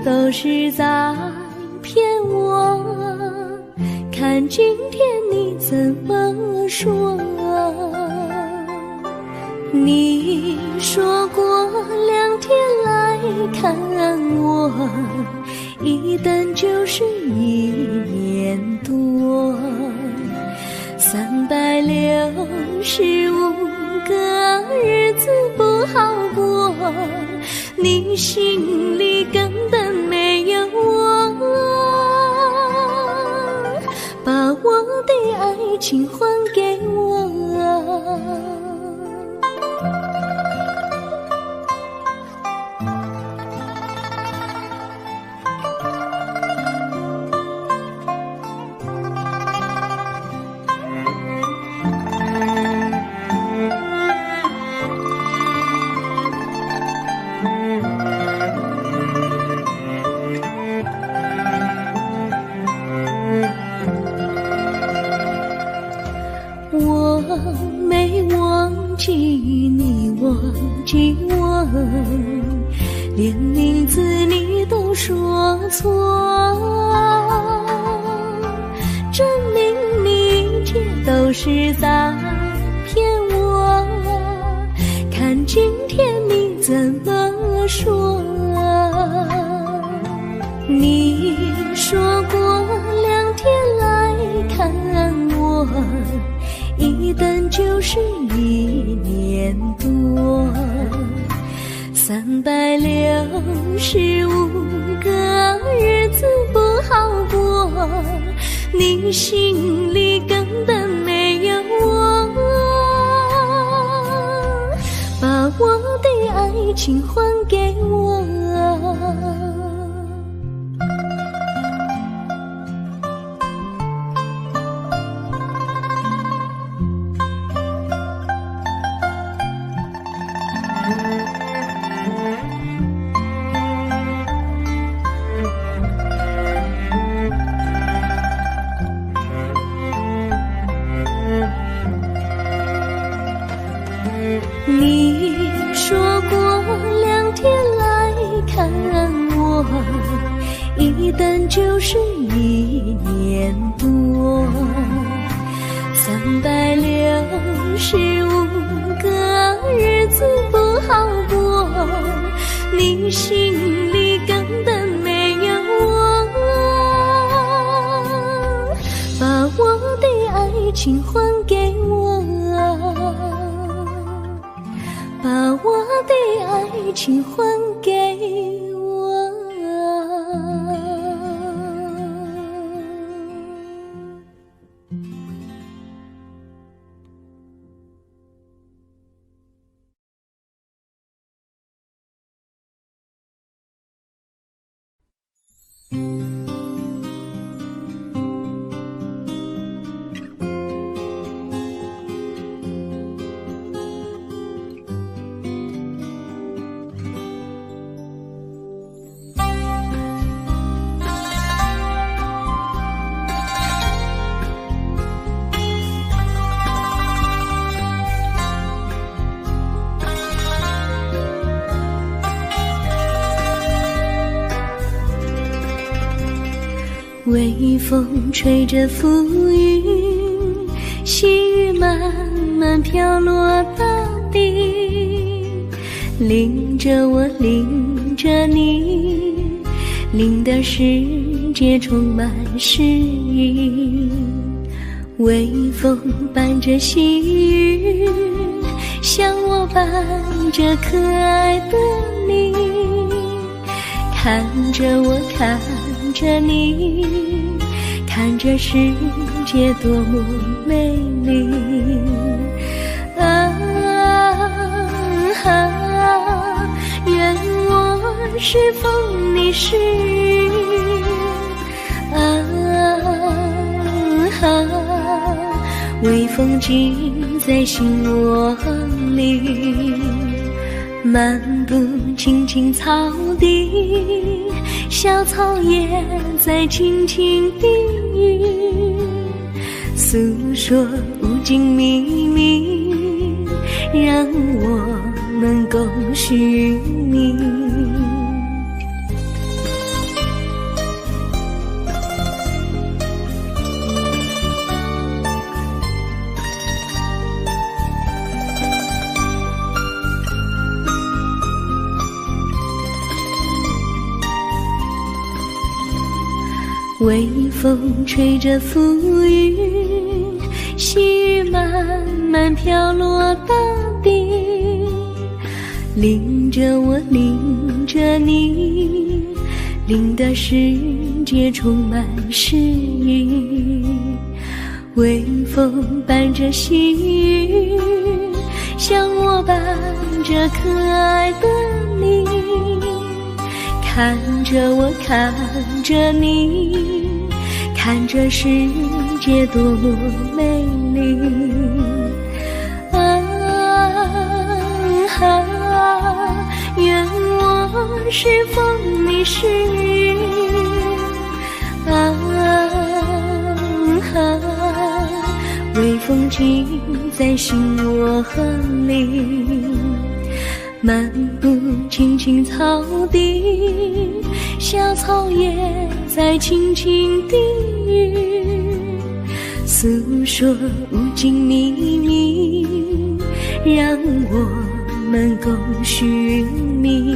都是在骗我，看今天你怎么说。你说过2天来看我，一等就是1年多，365个日子不好过，你心里根本没有我，把我的爱情还给我。我没忘记你忘记我，连名字你都说错，证明你一切都是在骗我，看今天你怎么说。你说过2天来看我，一等就是1年多，365个日子不好过，你心里根本没有我，把我的爱情还给我。你说过2天来看我，一等就是1年多，365个日子不好过，你心里根本没有我，把我的爱情还给我，把我的爱情还给我。微风吹着浮云，细雨慢慢飘落大地，淋着我，淋着你，淋的世界充满诗意。微风伴着细雨，像我伴着可爱的你，看着我，看着你，看着世界多么美丽啊啊！愿我是风，你是雨啊啊！微风记在心窝里，漫步青青草地，小草也在轻轻低语，诉说无尽秘密，让我们共许你。微风吹着浮云，细雨慢慢飘落大地，淋着我，淋着你，淋得世界充满诗意。微风伴着细雨，像我伴着可爱的你，看着我，看着你，看这世界多么美丽。愿我是风，你是雨。微风尽在心窝里，漫步青青草地，小草也在轻轻低语，诉说无尽秘密，让我们共寻觅。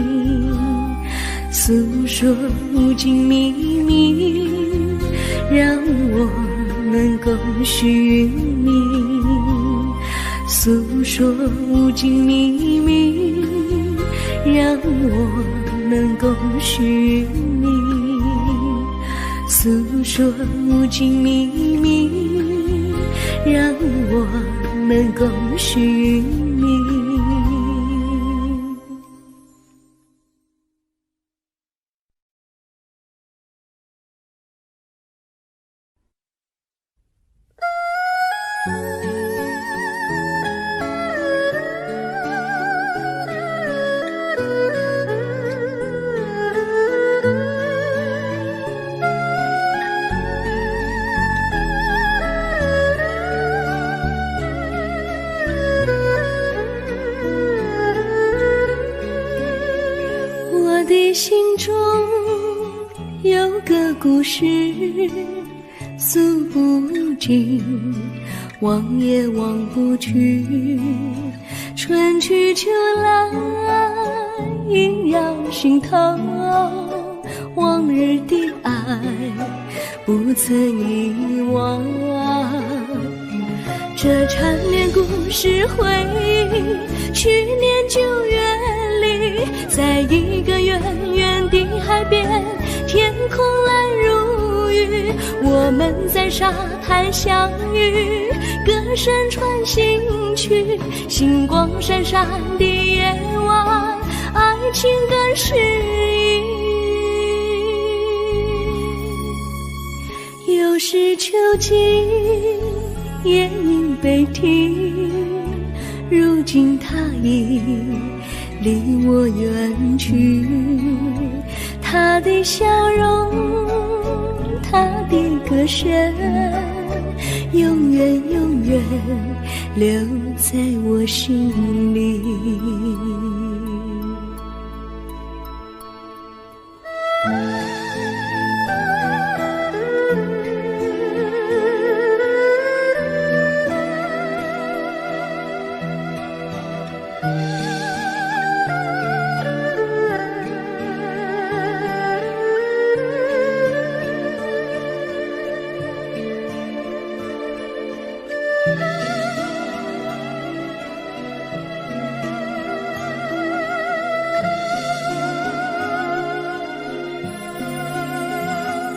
诉说无尽秘密，让我们共寻觅。诉说无尽秘密，让我们共寻觅。诉说无尽秘密，让我们共寻觅。我的心中有个故事，诉不尽，忘也忘不去。春去秋来，萦绕心头，往日的爱不曾遗忘。这缠绵故事回忆，去年9月里，在一个远远的海边，天空蓝如玉，我们在沙滩相遇，歌声传心曲，星光闪闪的夜晚，爱情更诗意。又是秋季，夜莺北啼，如今他已离我远去，他的笑容，他的歌声，永远永远留在我心里。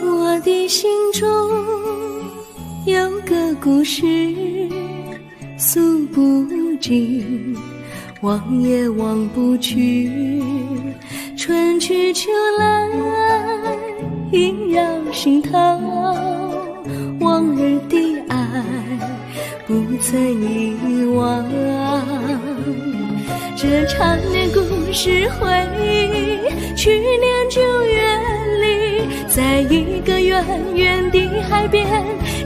我的心中有个故事，诉不尽，忘也忘不去。春去秋来，萦绕心头，往日的爱不曾遗忘。这缠绵故事回忆，去年9月里，在一个远远的海边，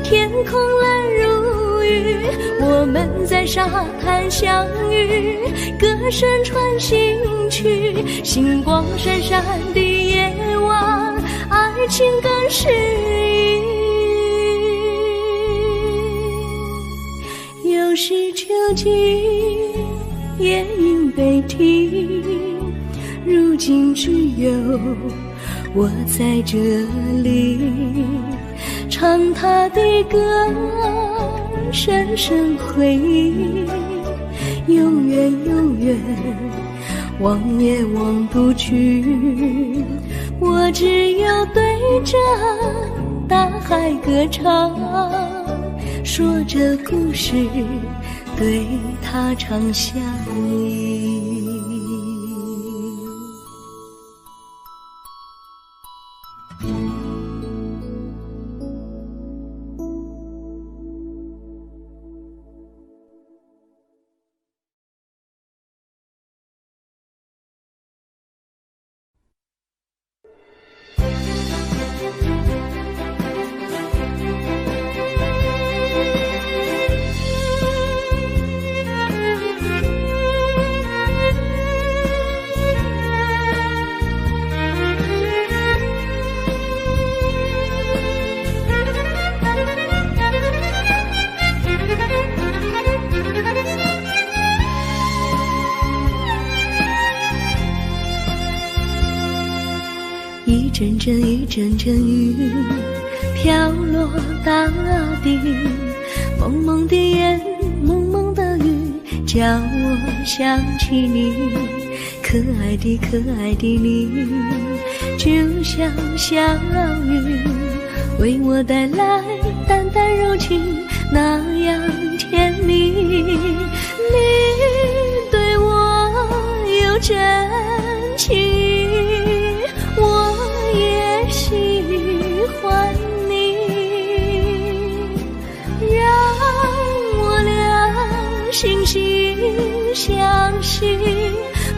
天空蓝如玉，我们在沙滩相遇，歌声传心曲，星光闪闪的夜晚，爱情更诗意。又是秋季，夜莺北啼，如今只有我在这里唱他的歌，深深回忆，永远永远忘也忘不去。我只有对着大海歌唱，说着故事，对他唱相依。一阵阵一阵阵雨飘落大地，蒙蒙的眼，蒙蒙的雨，叫我想起你，可爱的可爱的你，就像小雨，为我带来淡淡柔情，那样甜蜜。你对我有真情，我也喜欢你，让我俩惺惺相惜，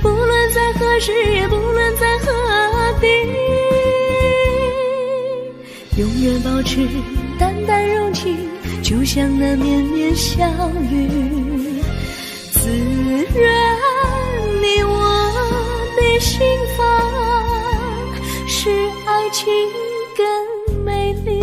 不论在何时，也不论在何地，永远保持淡淡柔情，就像那绵绵小雨，滋润你我的心房，使爱情更美丽。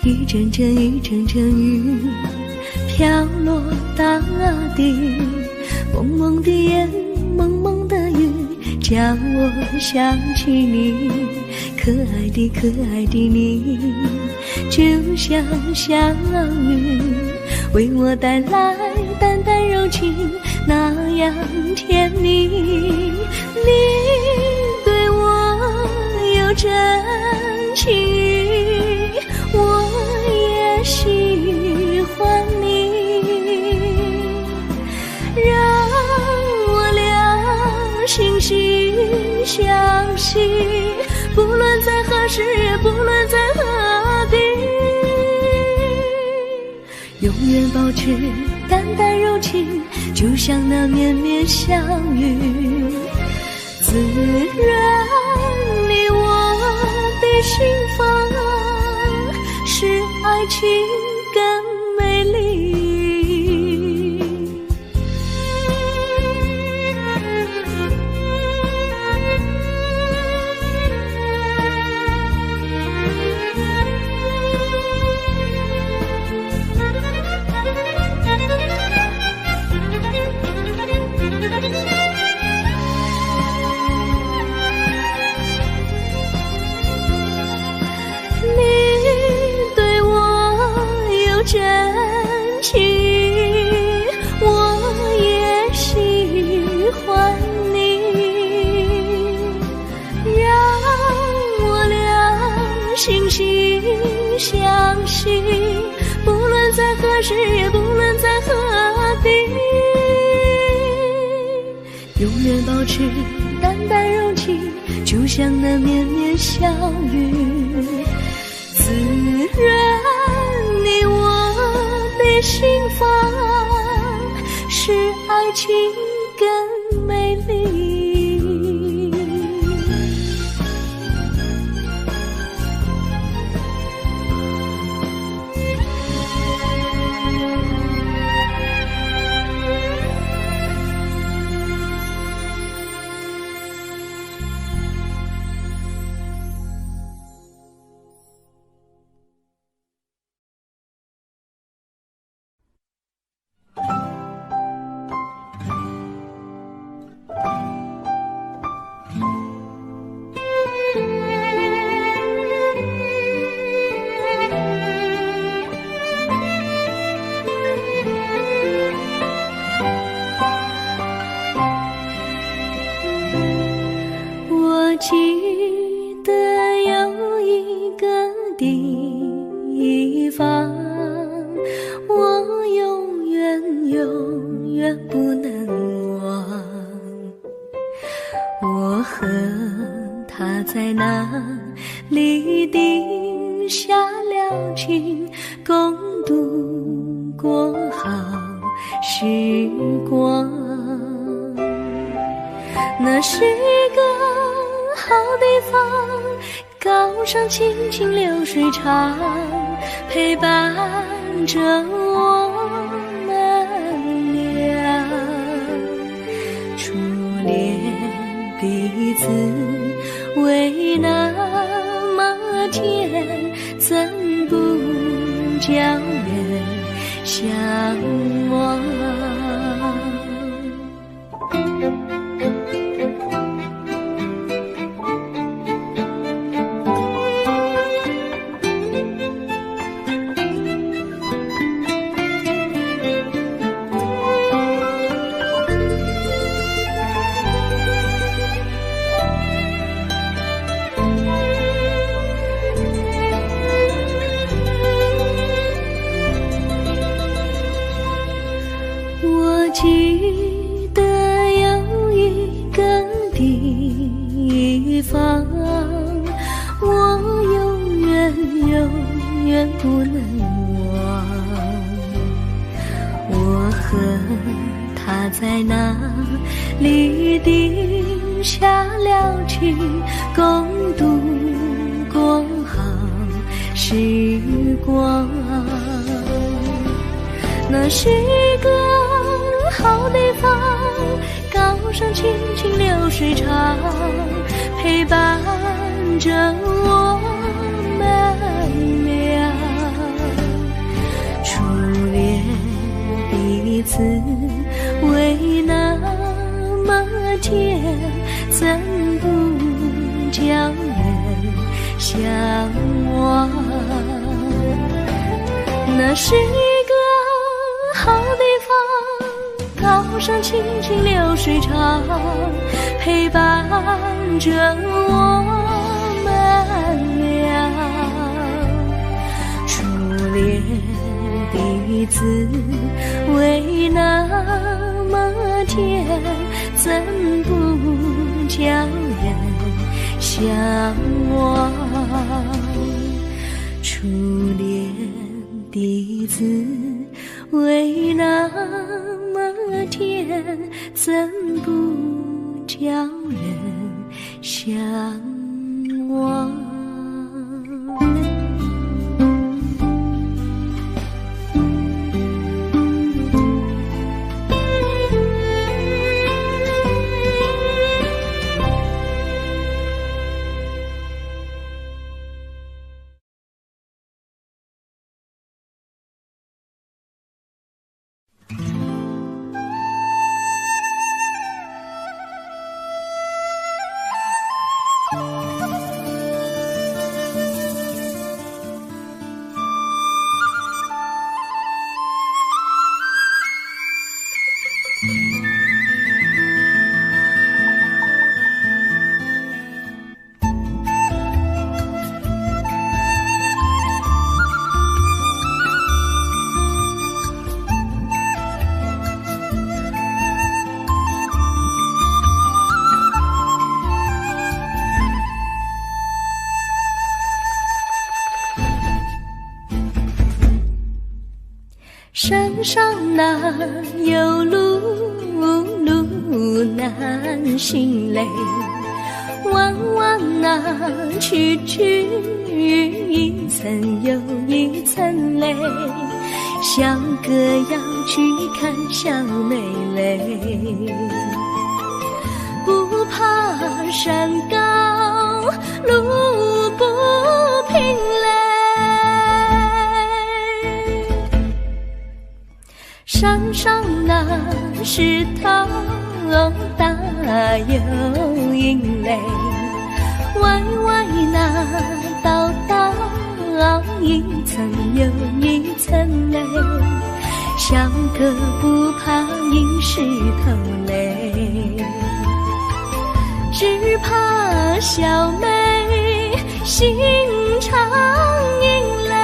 一阵阵一阵阵雨飘落大地，蒙蒙的眼，蒙蒙的雨，叫我想起你，可爱的可爱的你，就像小雨，为我带来淡淡柔情，那样甜蜜。你对我有真情，我也喜欢你，让我俩惺惺相惜，不论在何时，不论在何地，永远保持淡淡柔情，就像那绵绵小雨，滋润你我的心房，使爱情更美丽。真情，我也喜欢你，让我俩惺惺相惜，不论在何时，也不论在何地，永远保持淡淡柔情，就像那绵绵小雨，滋润你我的心房，使爱情更美丽。记得有一个地方，我永远不能忘。我和他在那里定下了情，共度过好时光。那是个好地方，高山青青流水长，陪伴着我们俩。初恋彼此为那么甜，怎不叫人向往？记得有一个地方，我永远不能忘。我和他在那里定下了情，共度过好时光。那是个好地方，高山青青流水长，陪伴着我们俩。初恋彼此为那么甜，怎不叫人向往？那是一个好地方，高山青青流水长，陪伴着我们俩。初恋彼此为那么甜，怎不叫人向往？初恋彼此为那么甜，怎不叫人向往？山上哪有路难行嘞，弯弯哪曲一层又一层嘞，小哥要去看小妹嘞，不怕山高路不平嘞，山上那石头大又硬嘞，歪歪那道一层又一层嘞，小哥不怕硬石头嘞，只怕小妹心常引泪。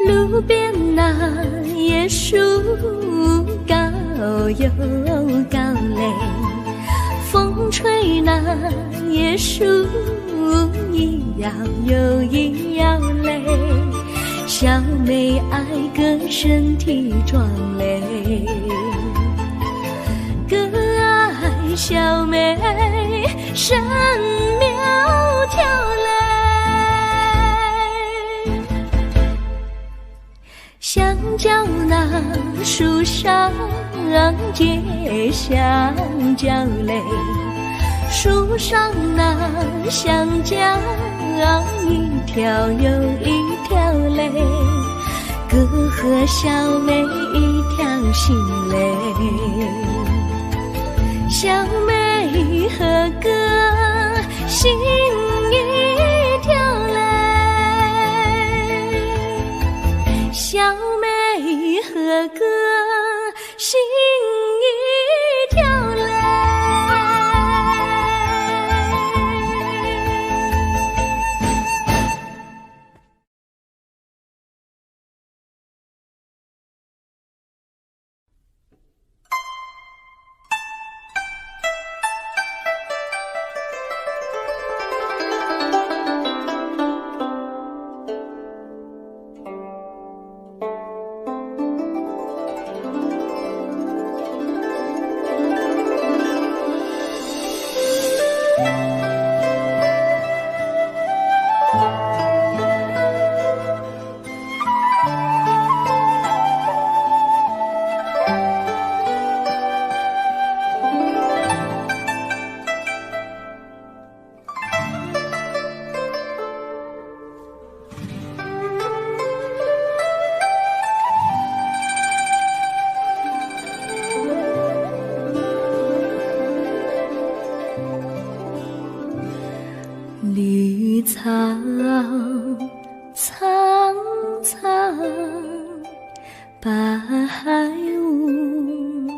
路边那椰树高又高嘞，风吹那椰树一摇又一摇嘞，小妹爱个身体壮嘞，个爱小妹身苗条嘞。香蕉那树上结香蕉嘞，树上那香蕉一条又一条嘞，哥和小妹一条心嘞，小妹和哥心一条嘞，小妹和哥心一条嘞。绿草苍苍，白雾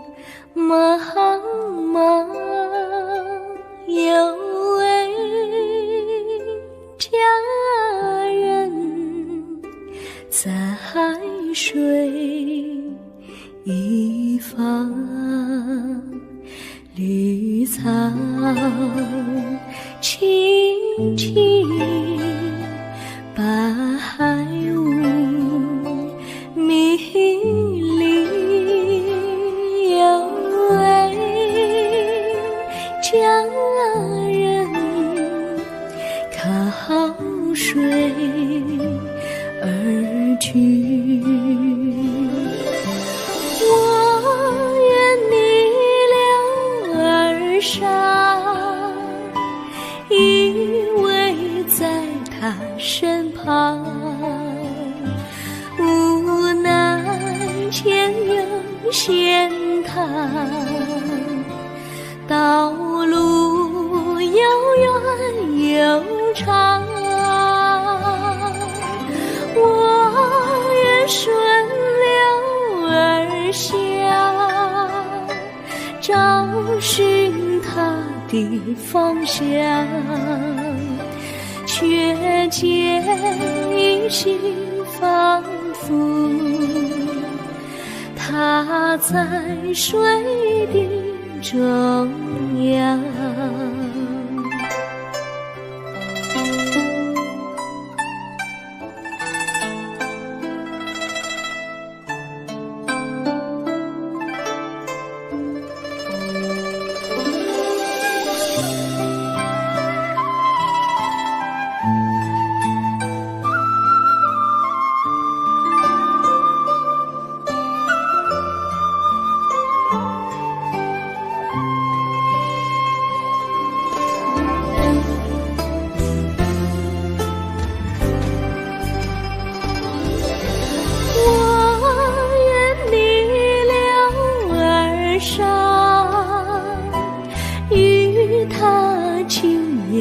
茫茫，有位佳人在水一方，绿草青青，白雾迷离，有位佳人靠水而居。我愿你留儿上，依偎在他身旁，无奈前有险滩，道路又远又长，我愿顺流而下，找寻他的方向，却见一心仿佛他在水的中央。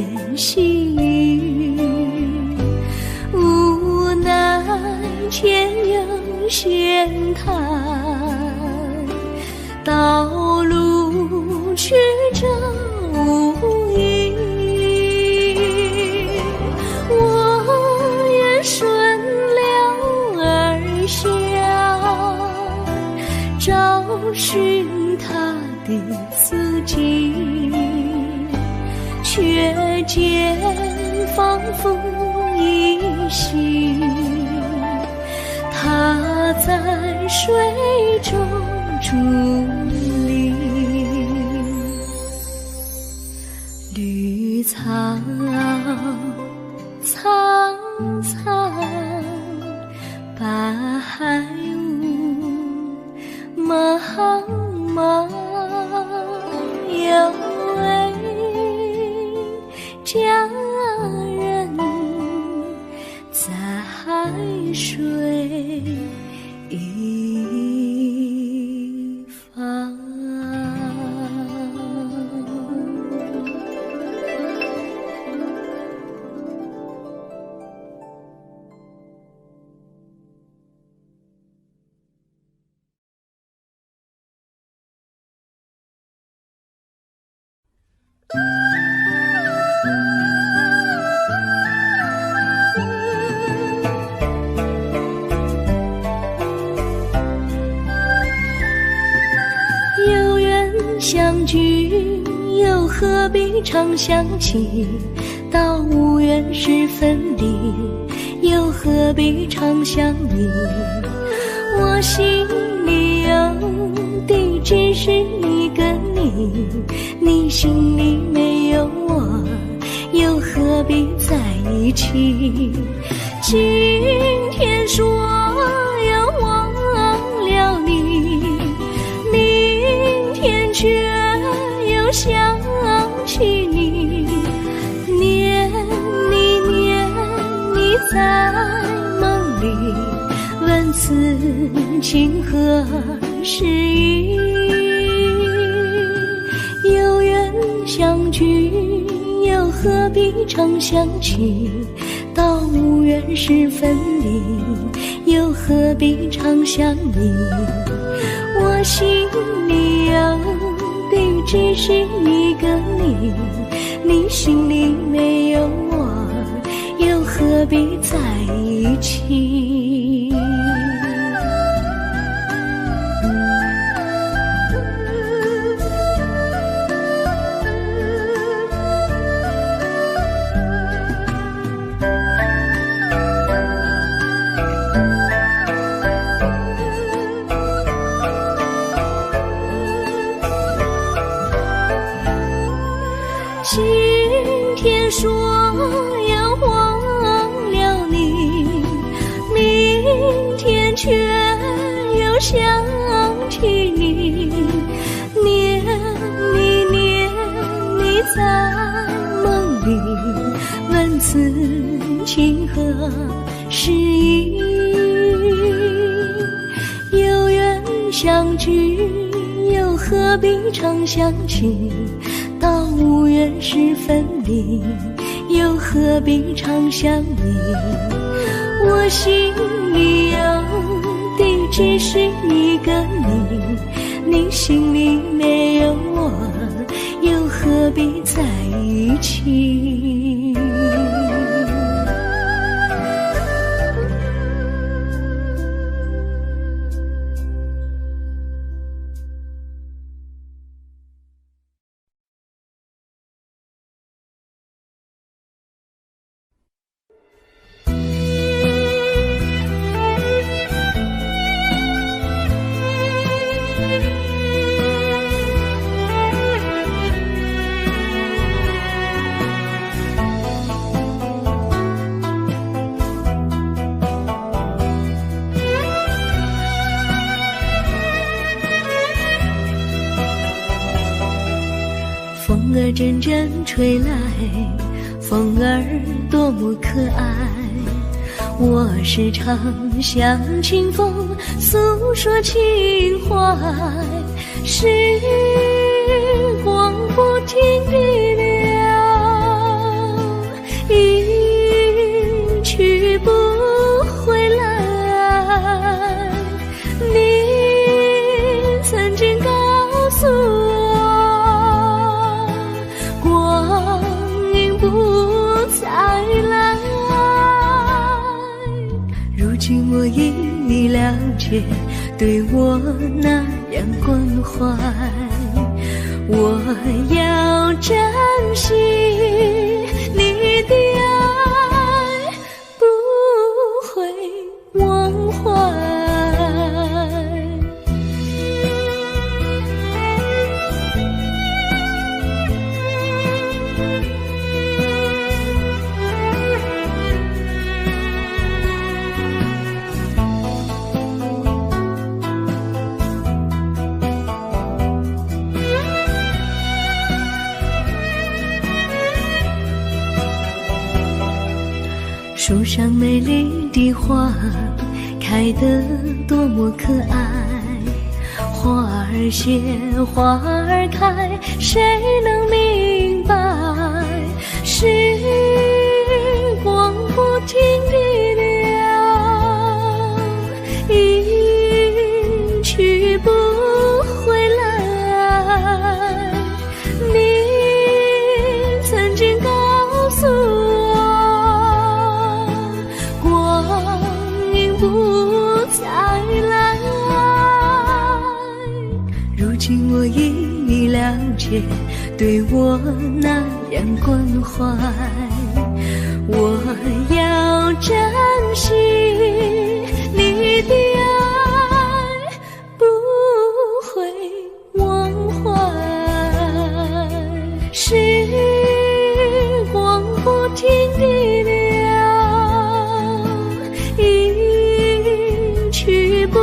点细雨，无奈前有险滩，道路曲折无依。我愿顺流而下，找寻他的足迹，却见仿佛依稀，他在水中伫立。绿草苍苍，白雾茫茫，有位佳人在海水一方。有缘相聚，又何必常想起？到无缘时分离，又何必常想你？我心里有的只是一个你，你心里没有我，又何必在一起？今天说要忘了你，明天却又想起你，念你在梦里，问此情何时已？有缘相聚，又何必常想起？到无缘时分离，又何必常想你？我心里有的只是一个你，你心里没有我，又何必在一起？今天说要忘了你，明天却又想起你，念你在梦里，问此情何时已？有缘相聚，又何必常想起？到无缘时分离，又何必常想你？我心里有的只是一个你，你心里没有我，又何必在一起？风儿阵阵吹来，风儿多么可爱。我时常向清风诉说情怀，时光不停地流，今我已了解，对我那样关怀，我要珍惜你的爱，不会忘怀。树上美丽的花开得多么可爱，花儿谢，花儿开，谁能明白？时光不停地流，一去不回来。你曾经告诉我，不再来，如今我已了解，对我那样关怀，我要珍惜你的爱，不会忘怀。时光不停地流，去不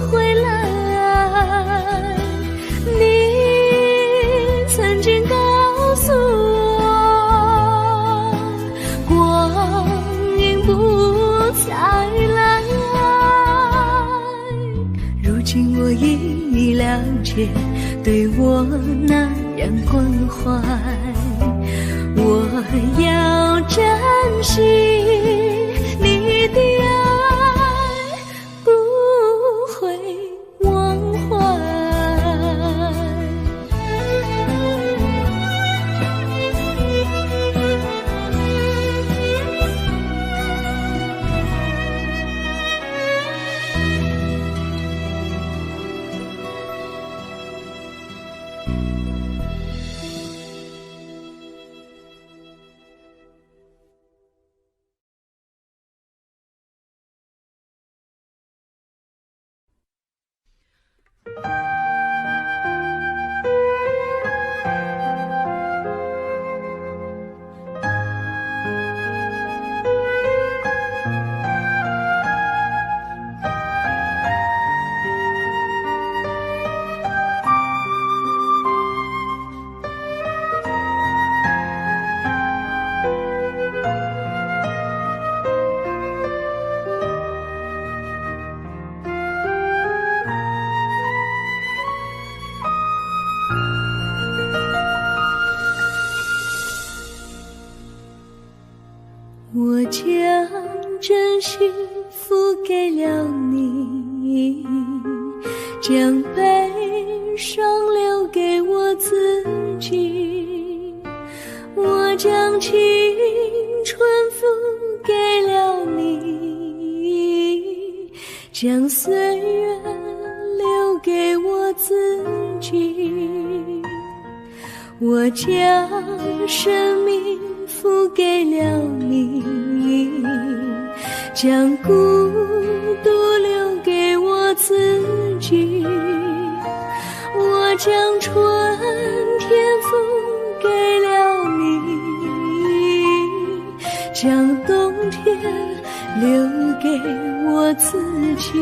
回来。你曾经告诉我，光阴不再来，如今我已了解，对我那样关怀，我要珍惜你的爱，不会忘怀。我将真心付给了你，将悲伤留给我自己，我将青春付给了你，将岁月留给我自己，我将生命付给了你，将孤独留给我自己，我将春天付给了你，将冬天留给我自己。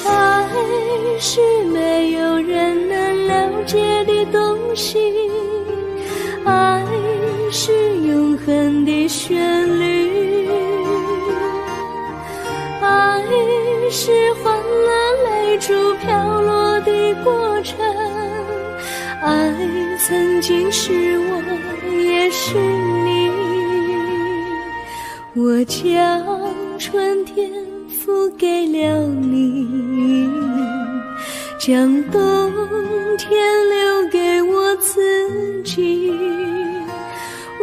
爱是没有人能了解的东西，爱是永恒的旋律，爱是欢乐泪珠飘落的过程，爱曾经是我也是你，我将春天付给了你，将冬天留给我自己，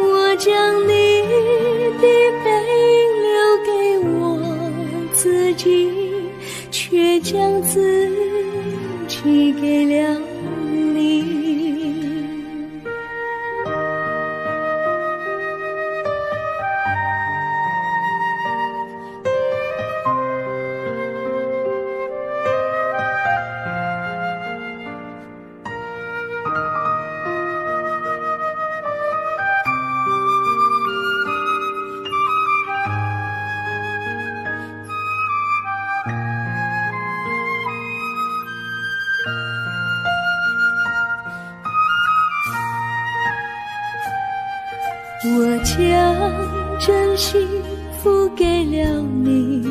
我将你的背影留给己，却将自己给了你。我将真心付给了你，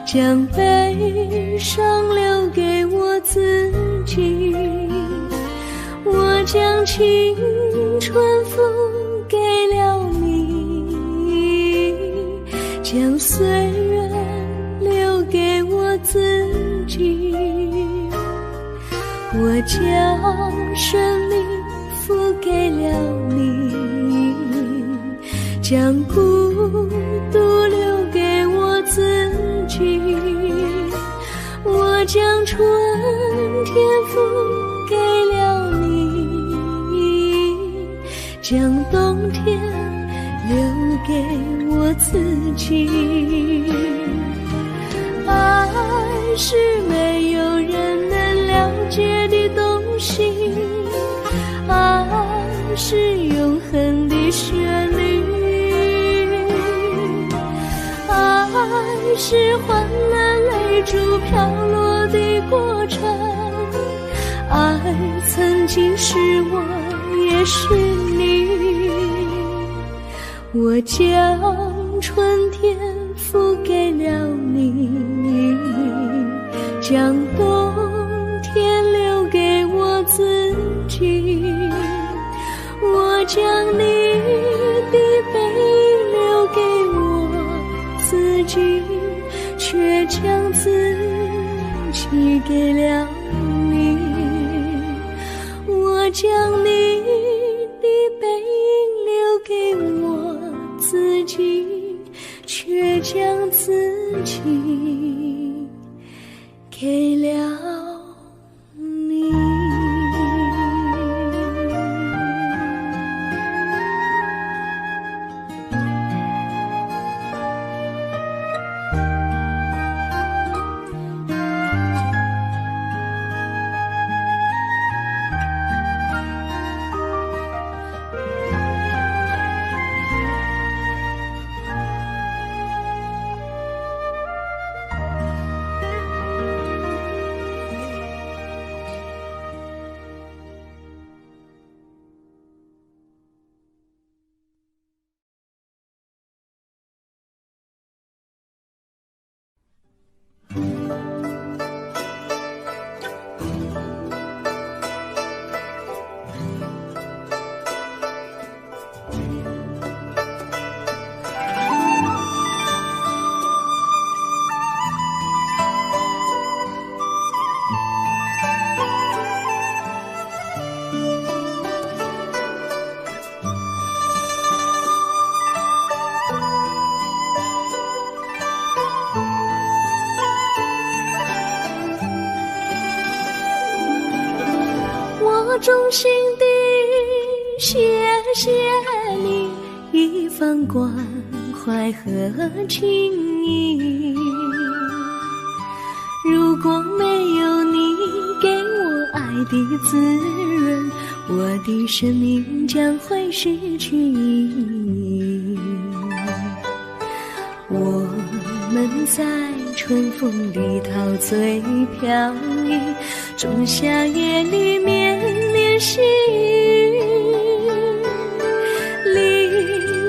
将悲伤留给我自己。我将青春付给了你，将岁月留给我自己。我将生命付给了你，将孤独留给我自己。我将春天付给了你，将冬天留给我自己。爱是没有人能了解的东西，爱是永恒的旋律，爱是换了泪珠飘落的过程。爱曾经是我，也是你。我将春天付给了你，将冬天留给我自己。我将你的背影留给我自己，却将自己给了你。我将你的背影留给我自己，却将自己给了你。衷心地谢谢你一番关怀和情谊，如果没有你给我爱的滋润，我的生命将会失去意义。我们在春风里陶醉飘逸，仲夏夜里绵绵细雨，聆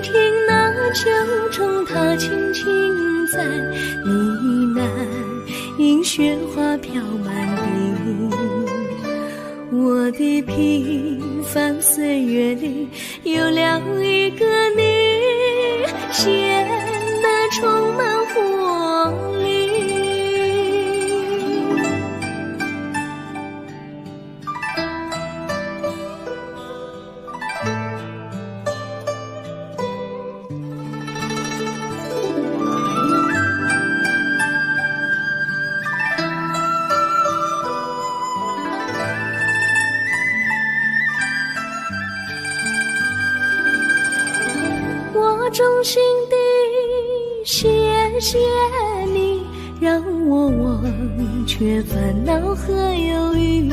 听那秋虫它轻轻在呢喃，因雪花飘满地。我的平凡岁月里有了一个你，显得充满活力。谢你，让我忘却烦恼和忧郁。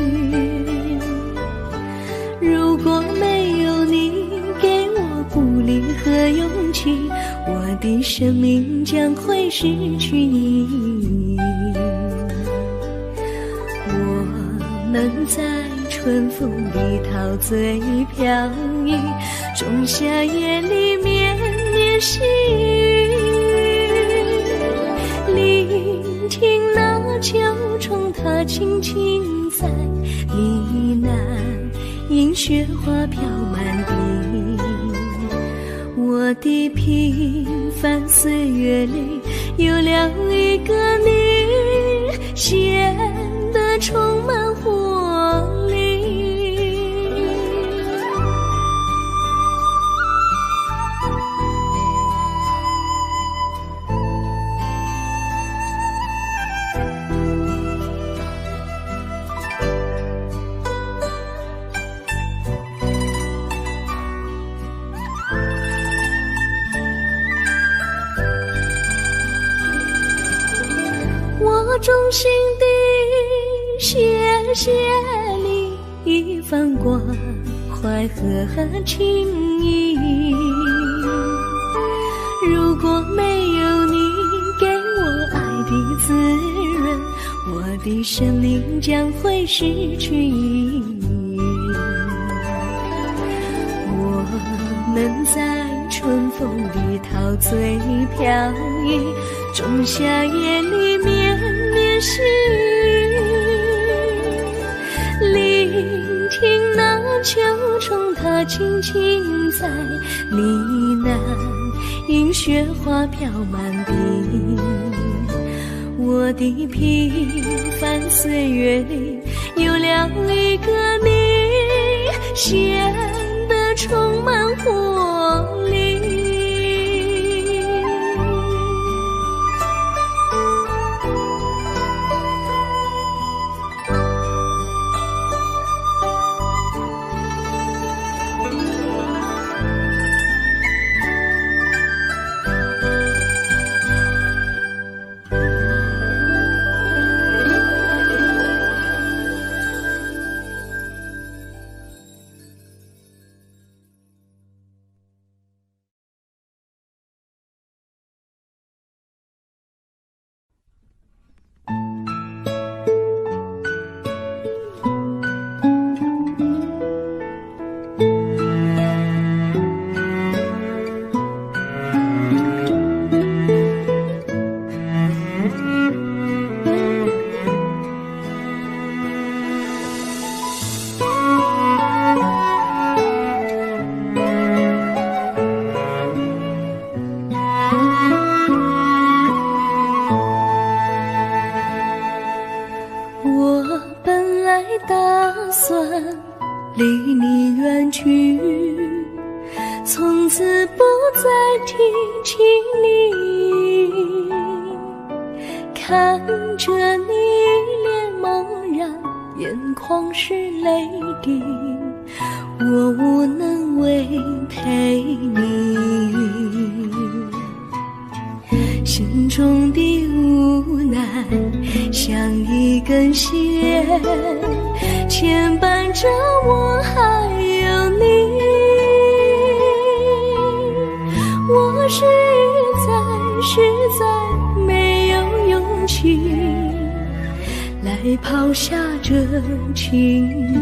如果没有你给我鼓励和勇气，我的生命将会失去意义。我们在春风里陶醉飘逸，仲夏夜里绵绵细雨，聆听那秋虫它轻轻在呢喃，迎雪花飘满地。我的平凡岁月里有了一个你，显得充满活力。我衷心地谢谢你一番关怀和情谊，如果没有你给我爱的滋润，我的生命将会失去意义。我们在春风里陶醉飘逸，仲夏夜里绵绵细雨，聆听那秋虫它轻轻在呢喃，迎雪花飘满地。我的平凡岁月里有了一个你，显得充满活力。离你远去，从此不再提起你，看着你脸茫然，眼眶是泪滴，我无能为陪你，心中的无奈像一根线牵绊着我还有你，我实在没有勇气来抛下这情谊。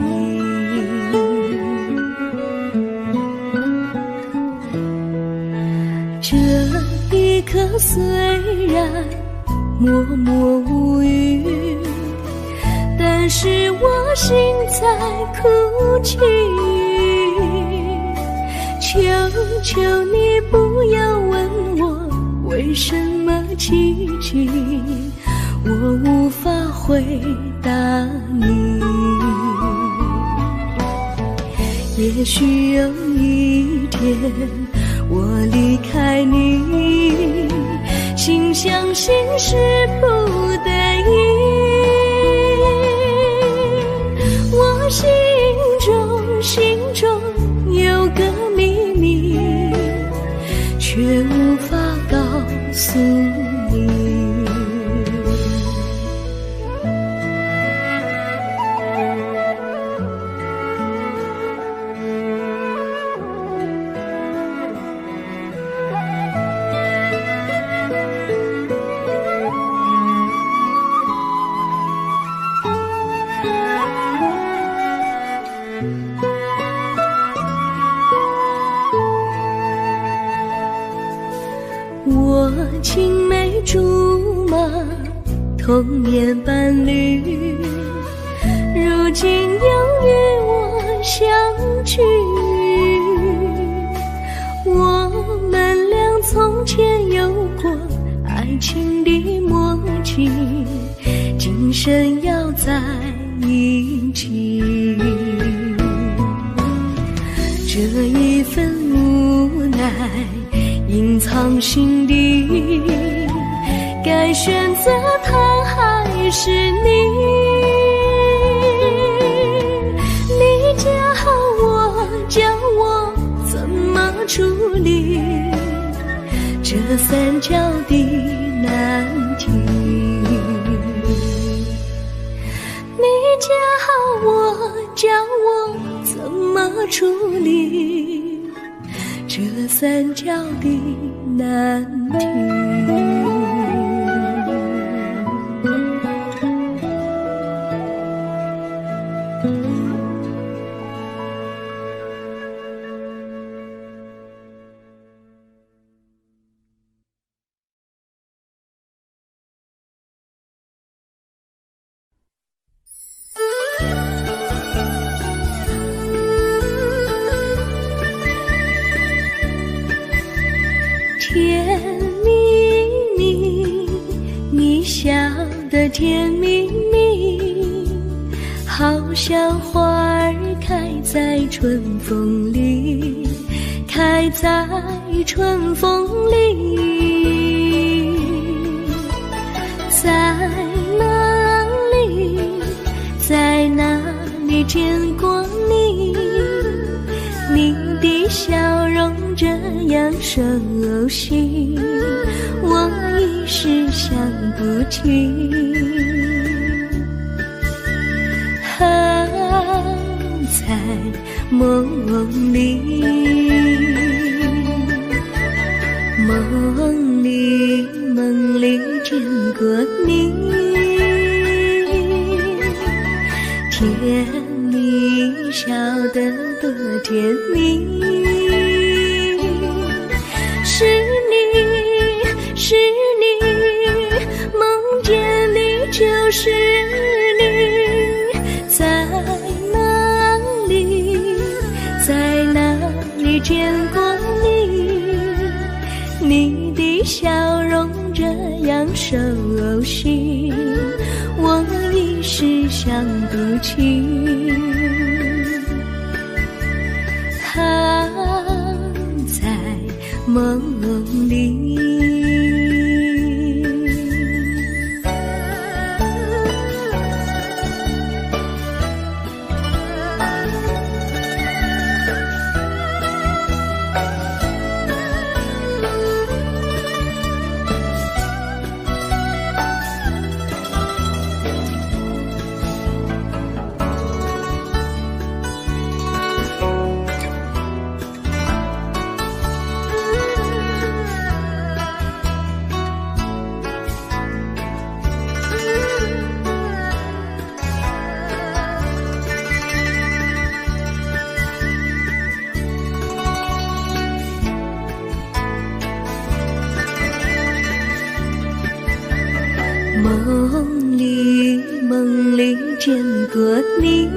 这一刻虽然默默无语，但是我心在哭泣，求求你不要问我为什么寂静，我无法回答你。也许有一天我离开你，心相信是不得已，我心中有个秘密，却无法告诉你。我青梅竹马，童年伴侣，如今又与我相聚。我们俩从前有过爱情的默契，今生要在一起。这一份无奈隐藏心底，该选择他还是你？你教我，教我怎么处理这三角的难题。你教我，教我怎么处理这三角的难题。甜蜜蜜，你笑得甜蜜蜜，好像花儿开在春风里，开在春风里。在哪里，在哪里见过你？你的笑容这样熟悉，我一时想不起。在梦里，梦里见过你，甜蜜笑得多甜蜜。是你，是你，梦见你就是你。在哪里，在哪里见过你？你的笑容这样熟悉，我一时想不起。在梦里。梦里见过你，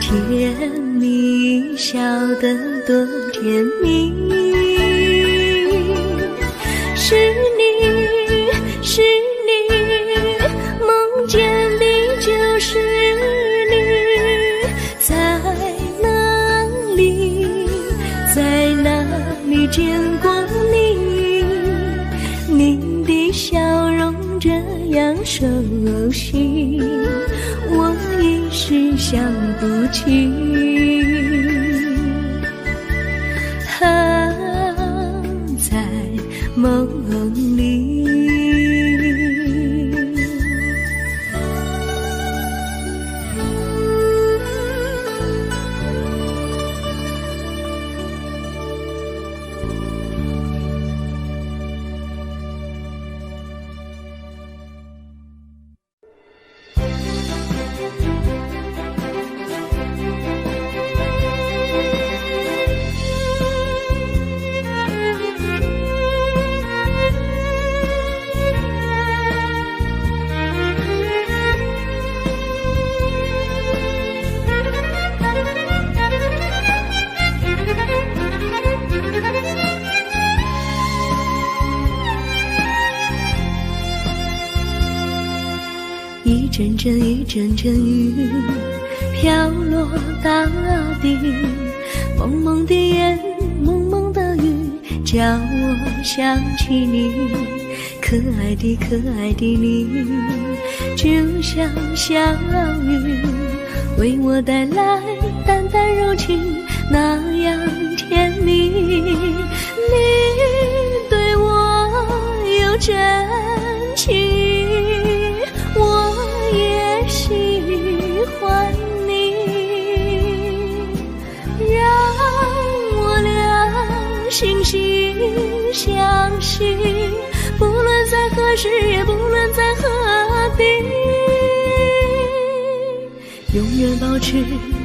甜蜜笑得多甜蜜。是你，是你，梦见的就是你。在哪里，在哪里见过你？你的笑容这样熟悉，我一时想不起。在梦里。一阵阵一阵阵雨飘落大地，蒙蒙的烟，蒙蒙的雨，叫我想起你，可爱的可爱的你，就像小雨，为我带来淡淡柔情，那样甜蜜。你对我有真情，我也喜欢你，让我俩惺惺相惜，不论在何时，也不论在何地，永远保持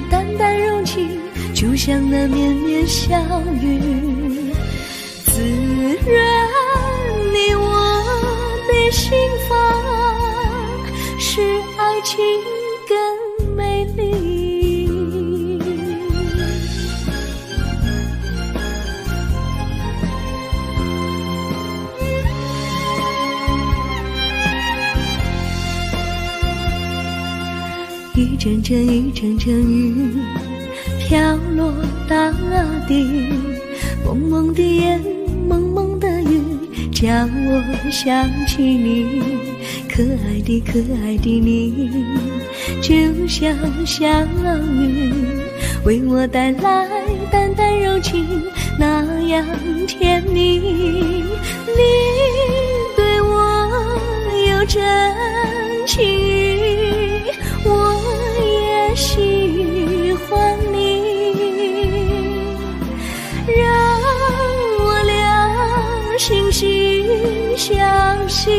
淡淡柔情，就像那绵绵小雨，滋润你我的心房，使爱情更美丽。一阵阵一阵阵雨飘落大地，蒙蒙的烟，蒙蒙的雨，叫我想起你，可爱的可爱的你，就像小雨，为我带来淡淡柔情，那样甜蜜。你对我有真情，我也喜欢你，让我俩惺惺相惜，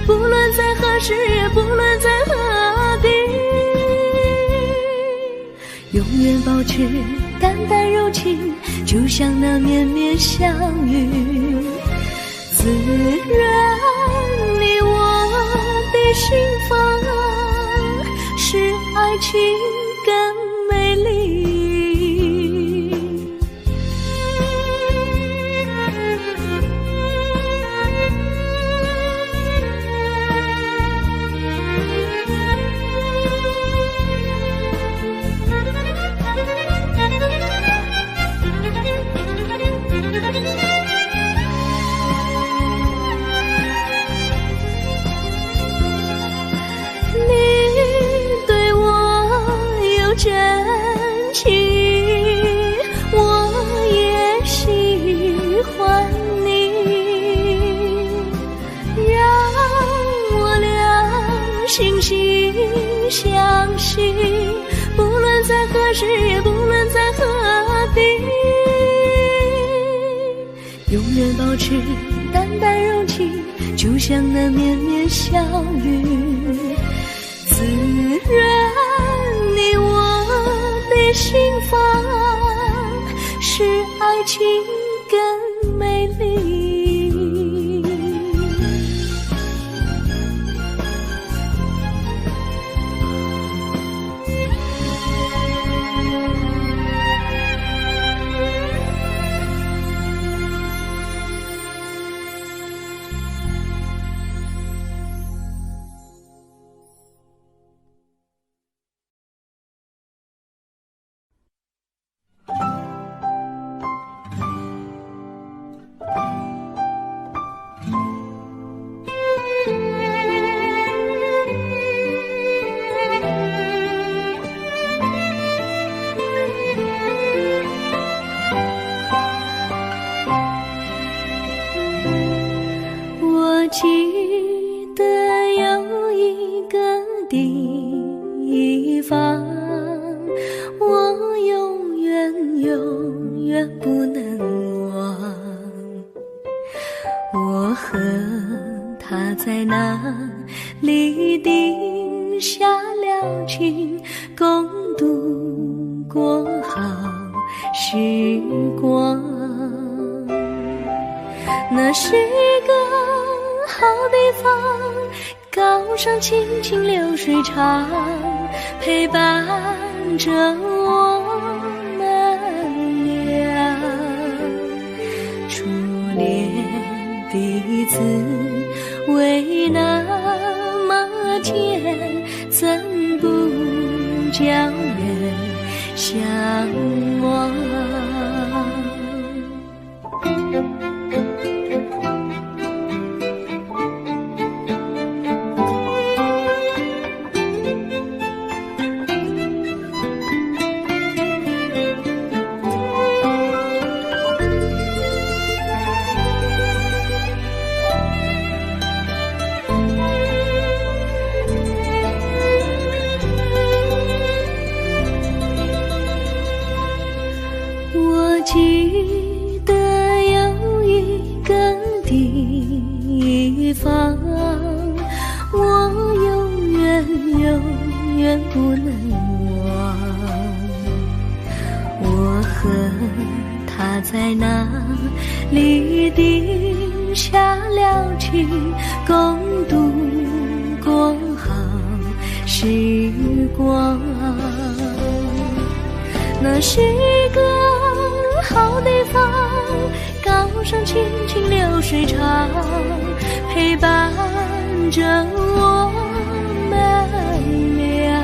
不论在何时，也不论在何地，永远保持淡淡柔情，就像那绵绵小雨，滋润你我的心房，使爱情更美丽。真情，我也喜欢你，让我俩惺惺相惜，不论在何时，也不论在何地，永远保持淡淡柔情，就像那绵绵小雨，滋润你我的心房，使爱情更美丽。记得有一个地方，我永远不能忘。我和他在那里定下了情，共度过好时光。那是一个好地方，高山清清流水长，陪伴着我们俩。初恋的滋味那么见，怎不叫人向往？记得有一个地方，我永远不能忘。我和他在那里定下了情，共度过好时光。那是一个好地方，高山青青流水长，陪伴着我们俩。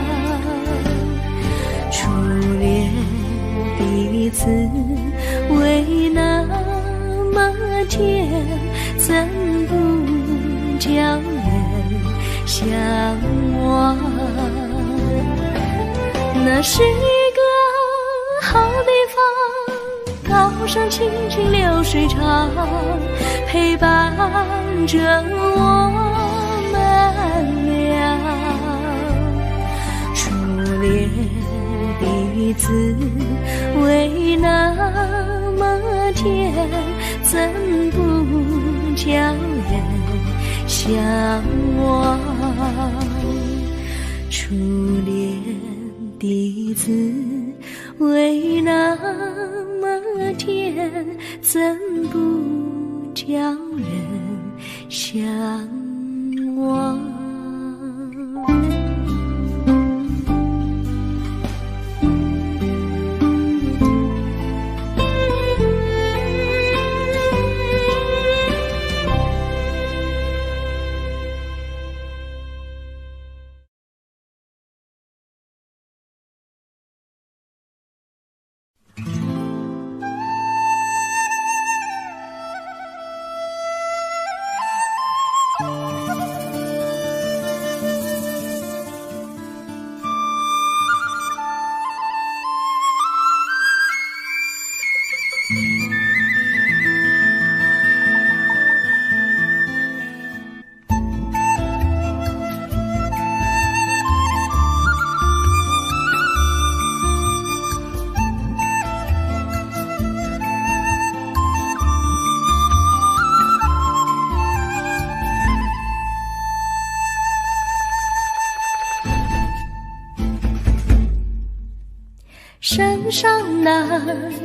初恋第一次为那么甜，怎不叫人向往？那是一个好地方，高山青青流水长，陪伴着我们俩。初恋第一次为那么甜，怎不叫人向往？初恋第一次为那么甜，怎不叫人向往？山上哪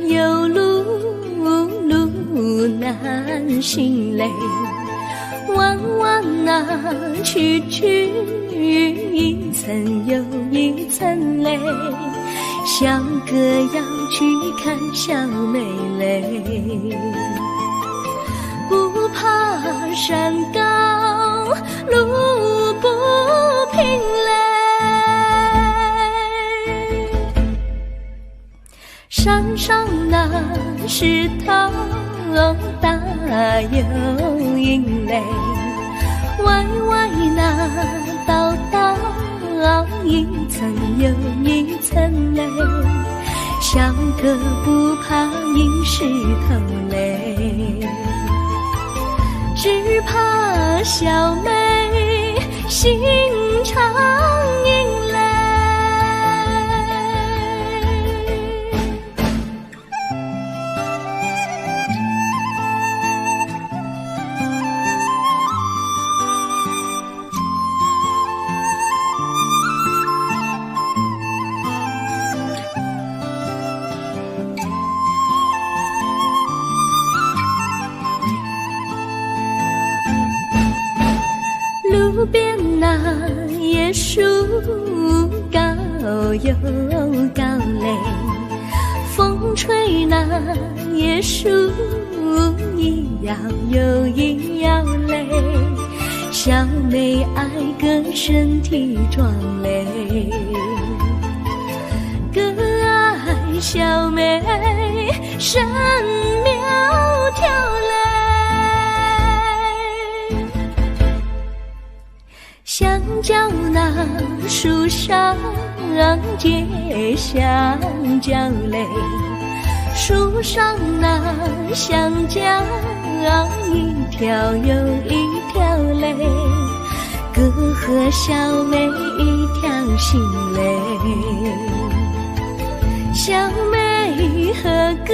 有路难行嘞，弯弯哪曲一层又一层嘞，小哥要去看小妹嘞，不怕山高路不平嘞，山上那石头大又硬嘞，歪歪那道一层又一层嘞，小哥不怕硬石头嘞，只怕小妹心肠硬嘞。路边那椰树高又高嘞，风吹那椰树一摇又一摇嘞，小小妹爱个身体壮嘞，个爱小妹身苗条嘞，香蕉那树上结香蕉嘞，树上那香蕉一条又一条嘞，哥和小妹一条心嘞，小妹和哥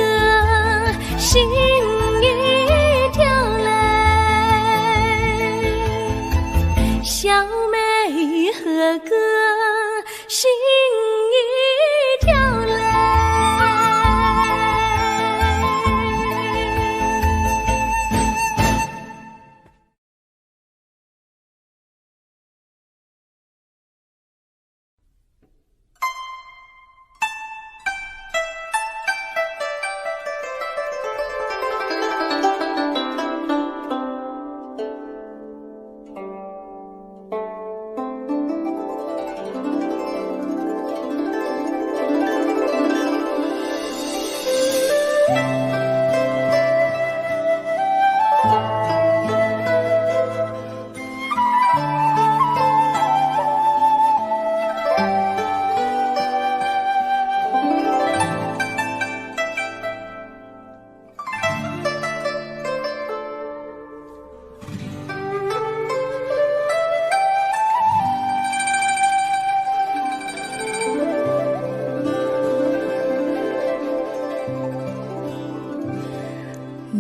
心一条嘞，小妹和哥心一条嘞。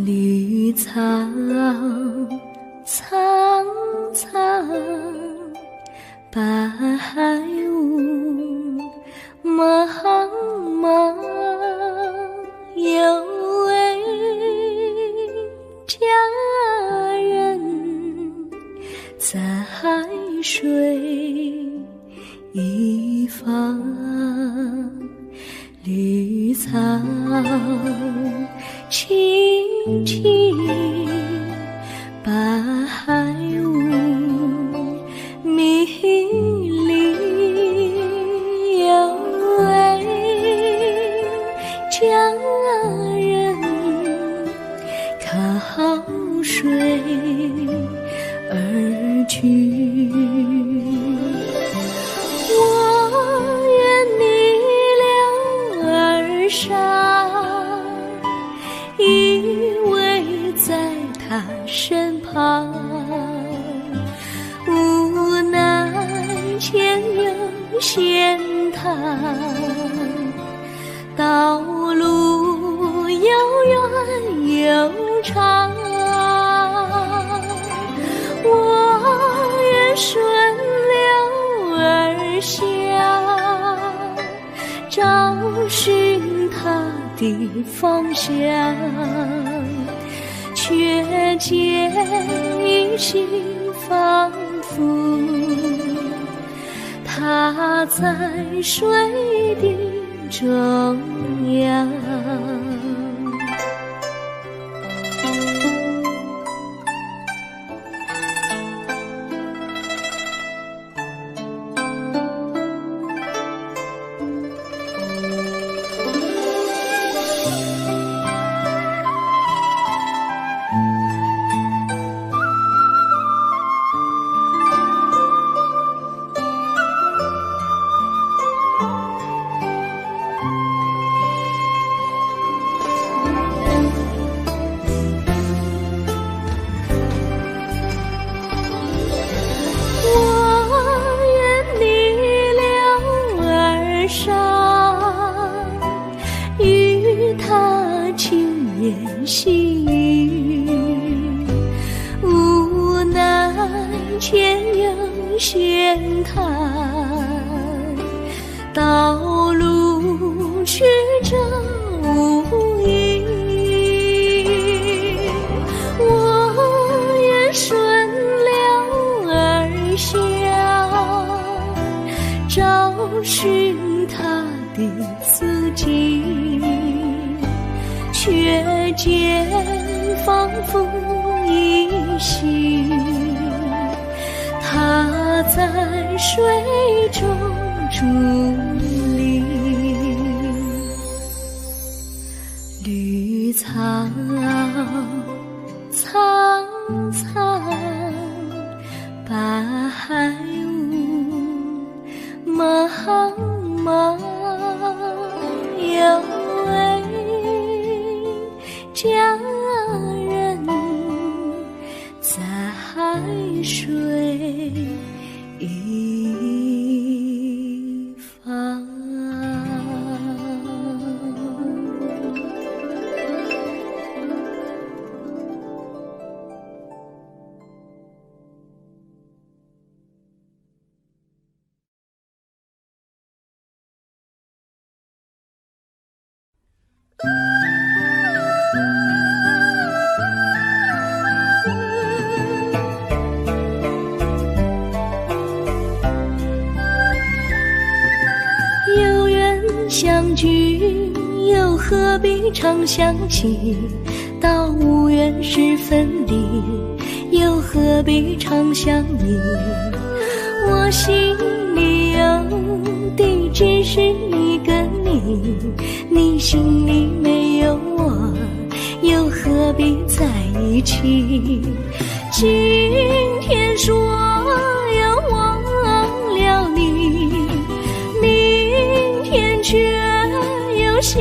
绿草苍苍，白雾茫茫，有位佳人在水一方，绿草青青，白雾迷离，有位佳人靠水而居，我愿你了儿伤，依偎在他身旁，无奈前有险滩，道路又远又长，我愿顺流而下，找寻他的方向，却见一心仿佛他在水的中央。细雨，无奈前有险滩，道路曲折无依，我愿顺流而下，找寻他的足迹，却见仿佛依稀它在水中伫立，绿草苍苍，白雾茫茫，有位佳人在海水一方。有缘相聚，又何必常想起？到无缘时分离，又何必常想你？我心里有的只是一个你，你心里没有我，又何必在一起？今天说要忘了你，明天却又想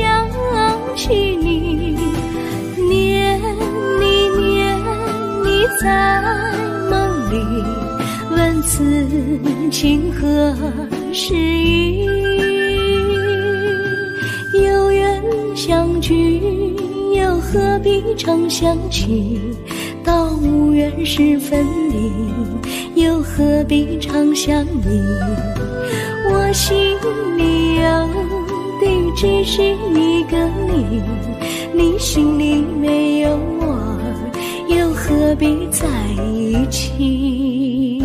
起你，念你在梦里，问此情何时已？有缘相聚，又何必常想起？到无缘时分离，又何必常想你？我心里有的只是一个你，你心里没有我，又何必在一起？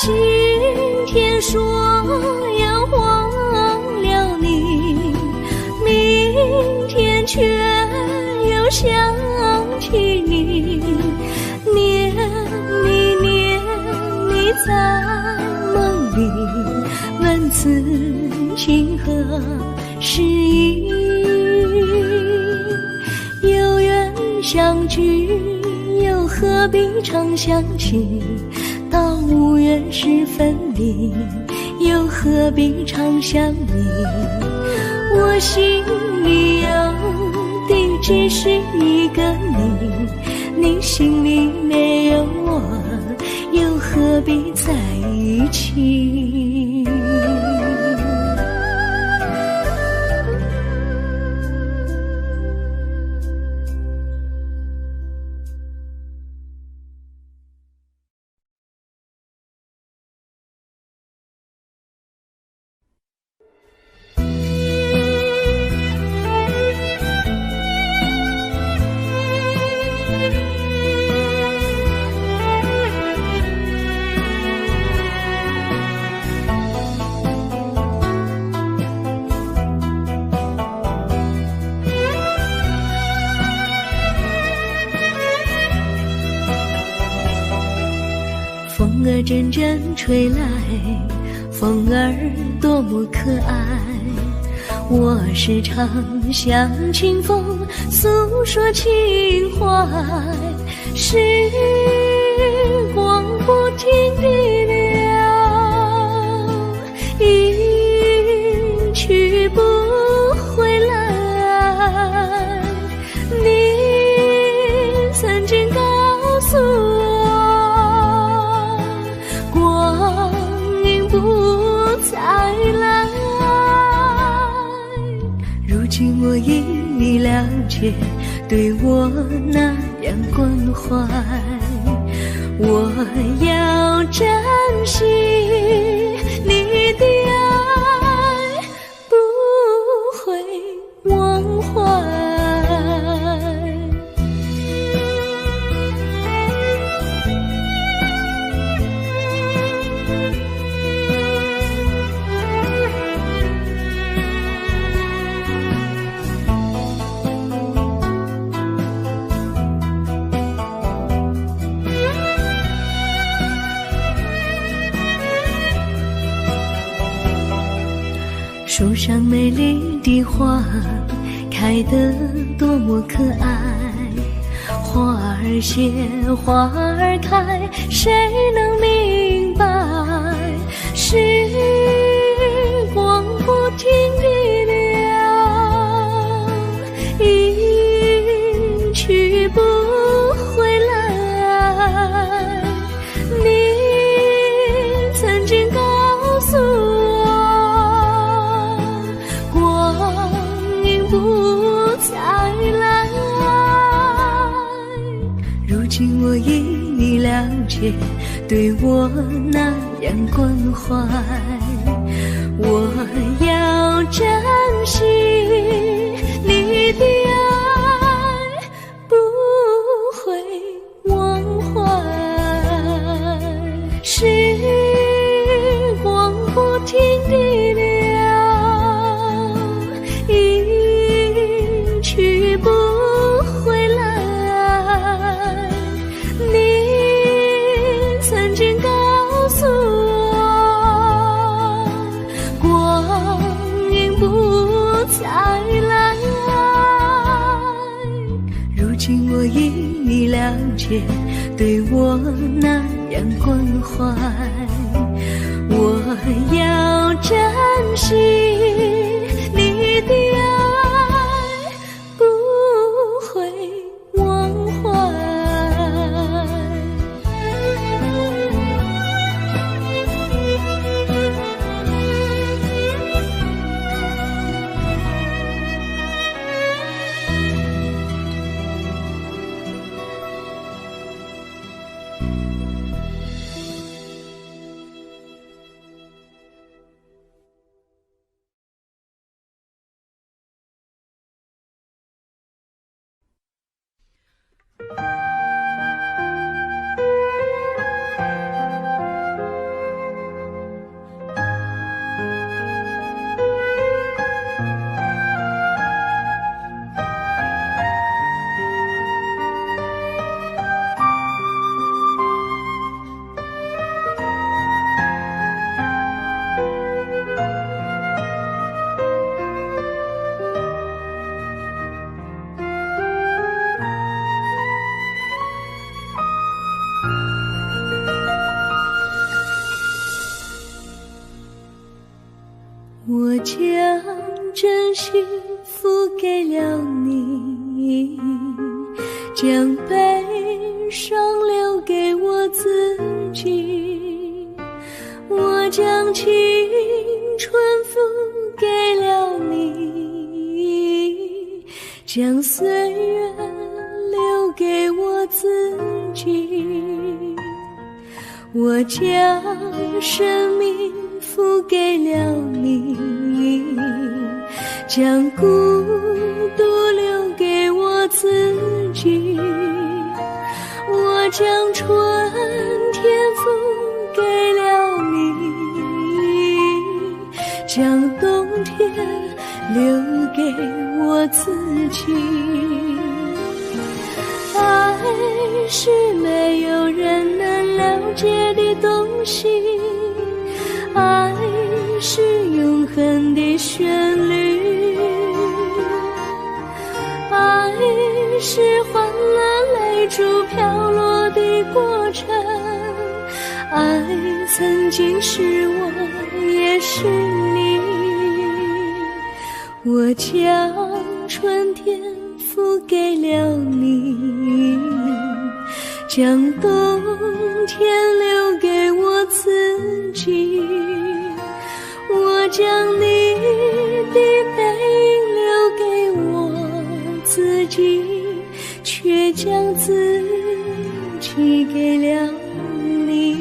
今天说要忘了你，明天却又想起你，念你在梦里，问此情何时已？有缘相聚，又何必常想起？到无缘时分离，又何必常想你？我心里有的只是一个你，你心里没有我，又何必在一起？风儿阵阵吹来，风儿多么可爱。我时常向清风诉说情怀，时光不停地流，一去不回来。你曾经告诉我，光阴不再来。如今我因你了解，对我那样关怀，我要珍惜你的爱，不会忘怀。树上美丽的花开得多么可爱，花儿谢，花儿开，谁能明白？时光不停地流，一去不回来。你曾经告诉我，光阴不再来。如今我已了解，对我那样关怀，我要珍惜你的爱，不会忘怀。时光不停地流，一去不回来。你曾经告诉我，光阴不再来。如今我已了解，对我那样关怀，我要珍惜你的爱，不会忘怀。我将真心付给了你，将悲伤留给我自己。我将青春付给了你，将岁月留给我自己。我将生命付给了你，将孤独留给我自己。我将春天付给了你，将冬天留给我自己。爱是没有人能了解的东西，爱是永恒的旋律，爱是欢乐泪珠飘落的过程，爱曾经是我也是你。我将春天付给了你，将冬天留给我自己。我将你的背影留给我自己，却将自己给了你。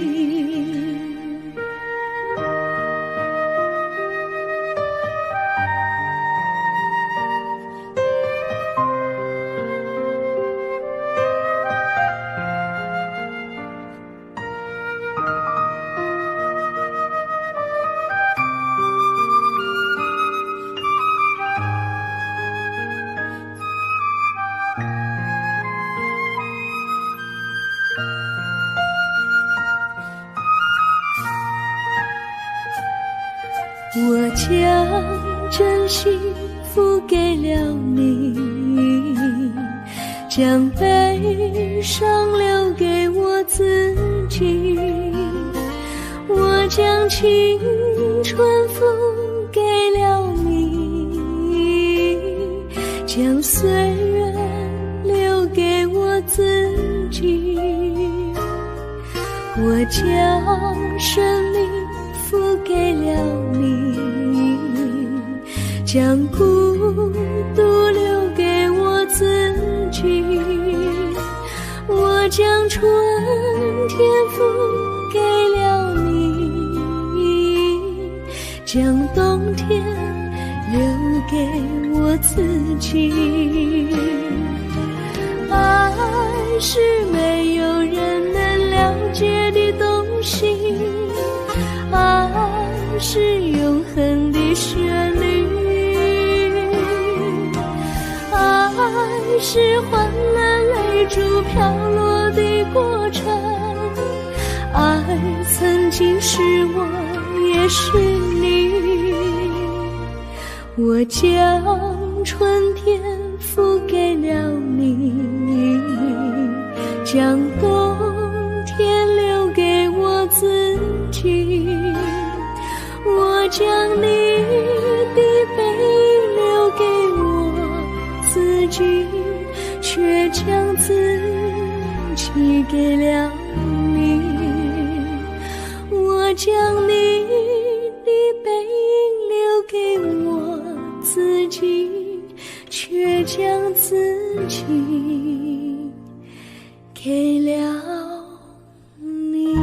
我将真心付给了你，将悲伤留给我自己，我将青春付给了你，将岁月留给我自己，我将生命付给了你，将孤独留给我自己，我将春天付给了你，将冬天留给我自己。爱是没有人能了解的东西，爱是永恒的旋律，爱是换了泪珠飘落的过程，爱曾经是我也是你，我将春天付给了你，将冬天留给我自己，我将你的背影留给我自己，却将自己给了你，我将你的背影留给我自己，却将自己给了你。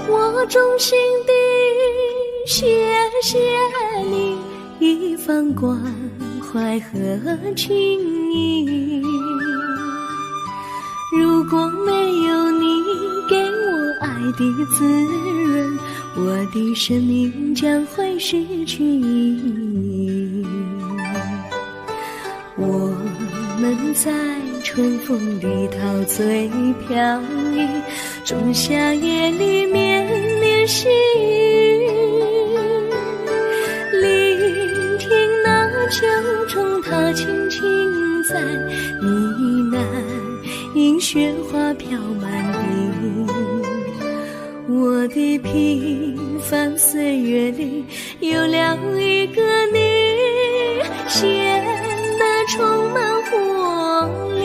我衷心地谢谢你一番关怀和情谊，如果没有你给我爱的滋润，我的生命将会失去意义。我们在春风里陶醉飘逸，仲夏夜里绵绵细雨，聆听那秋虫它轻轻在呢喃，因雪花飘满地。我的平凡岁月里有了一个你，显得充满活力。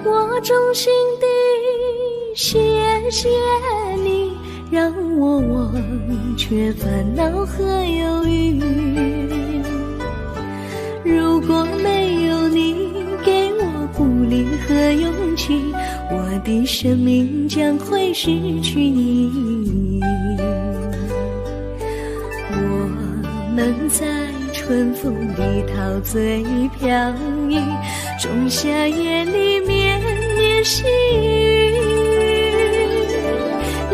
我衷心地谢谢你，让我忘却烦恼和忧郁。如果没有你给我鼓励和勇气，我的生命将会失去意义。我们在春风里陶醉飘逸，仲夏夜里绵绵细雨，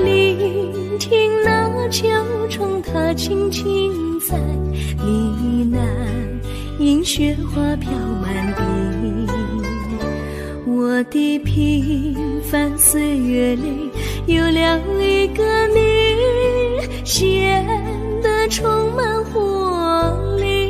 聆听那秋虫它轻轻在呢喃，映雪花飘满地。我的平凡岁月里有了一个你，显得充满活力。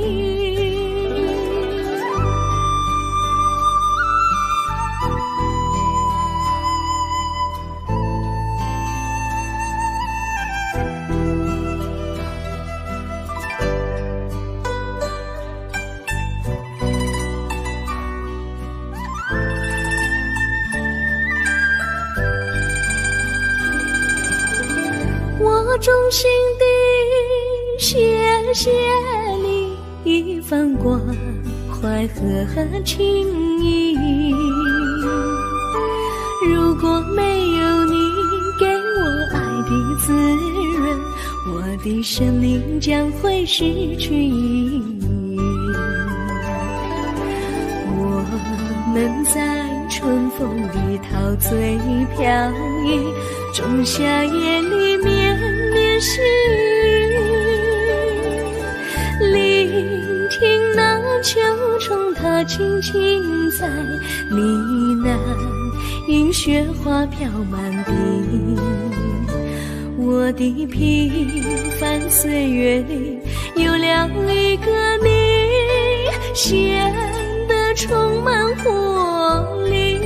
我衷心地谢谢你一番关怀和情谊，如果没有你给我爱的滋润，我的生命将会失去意义。我们在春风里陶醉飘逸，仲夏夜里绵绵细雨，聆听那秋虫它轻轻在呢喃，映雪花飘满地。我的平凡岁月里有了一个你，显得充满活力。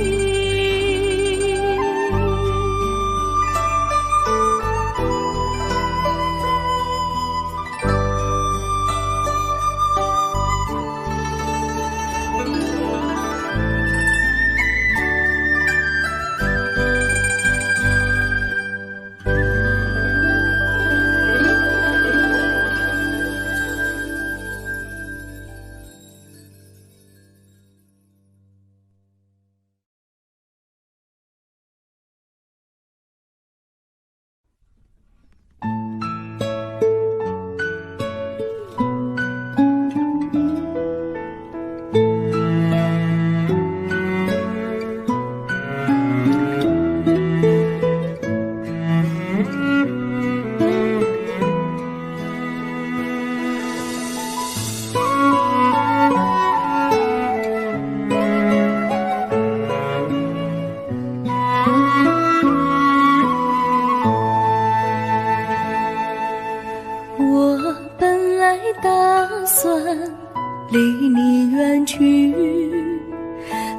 离你远去，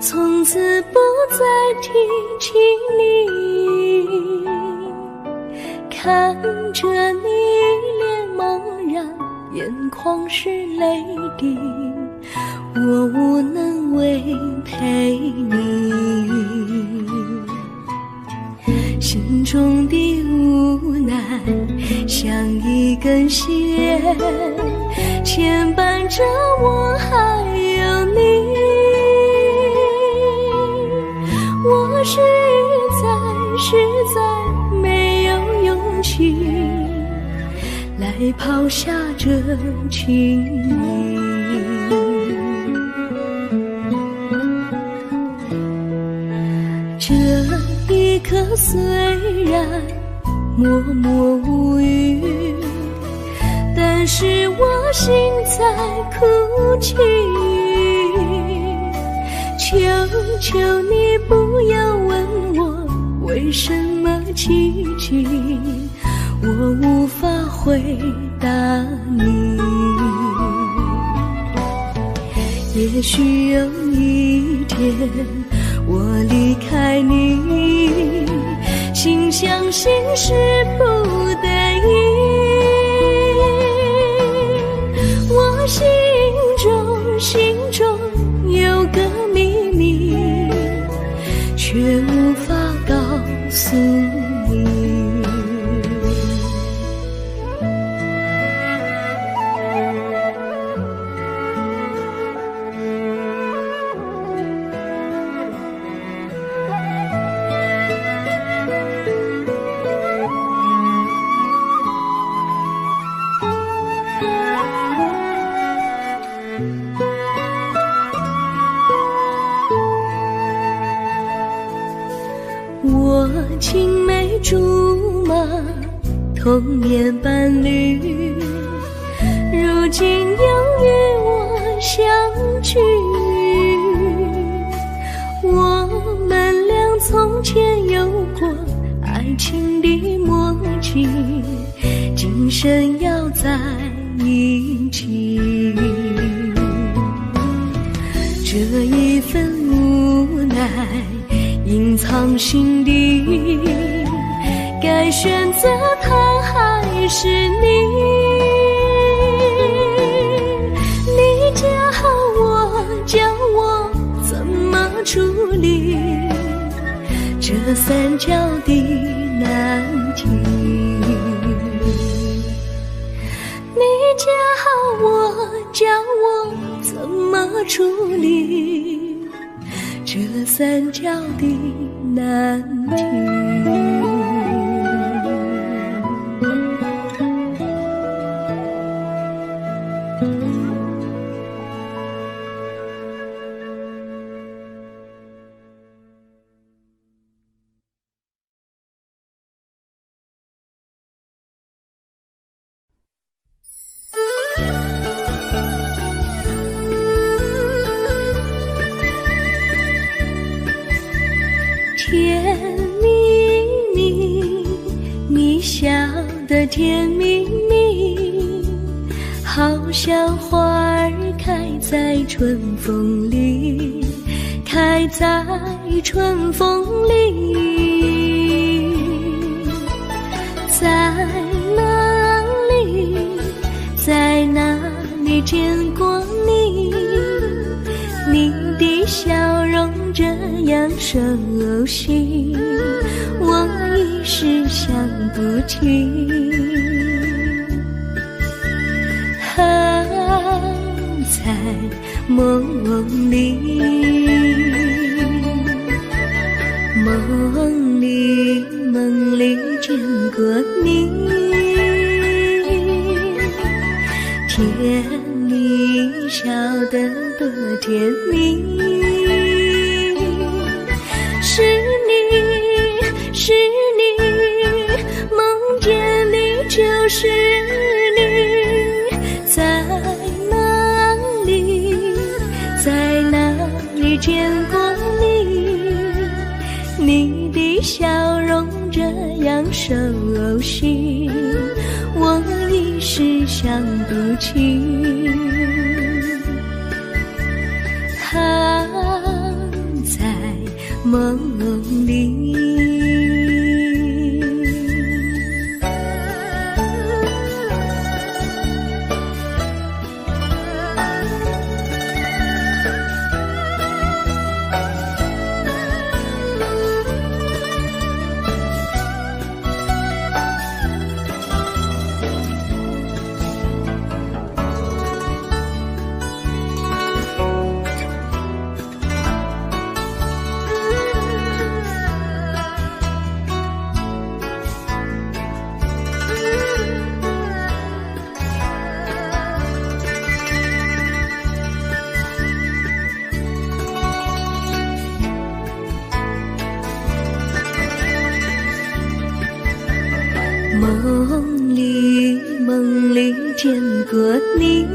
从此不再提起你，看着你脸茫然，眼眶是泪滴，我无能为陪你，心中的无奈像一根线牵绊着我还有你，我实在没有勇气来抛下这情谊。这一刻虽然默默无语，但是我心在哭泣，求求你不要问我为什么奇迹，我无法回答你。也许有一天我离开你，心相信是不得已，我心中有个秘密，却无法告诉你。我青梅竹马，童年伴侣，如今又与我相聚。我们俩从前有过爱情的默契，今生要在一起。这一份无奈隐藏心底，该选择他还是你？你教我，教我怎么处理这三角的难题。你教我，教我怎么处理这三角的难题。甜蜜蜜，你笑得甜蜜蜜，好像花儿开在春风里，开在春风里。在哪里，在哪里见过你？你的笑容这样熟悉，我一时想不起。在梦里，梦里见过你，甜蜜笑得多甜蜜。是你，是你，梦见你就是你。在哪里，在哪里见过你？你的笑容这样熟悉，我一时想不起。在梦里。梦里见过你，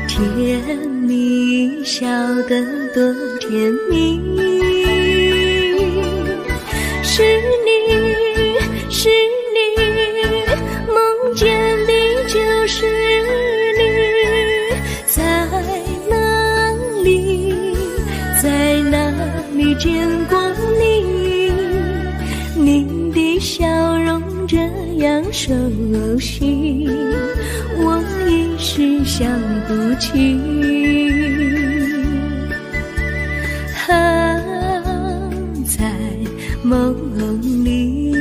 甜蜜笑得多甜蜜。是你，是你，梦见的就是你。在哪里，在哪里见过你？你的笑容这样熟悉，我一时想不起。在梦里。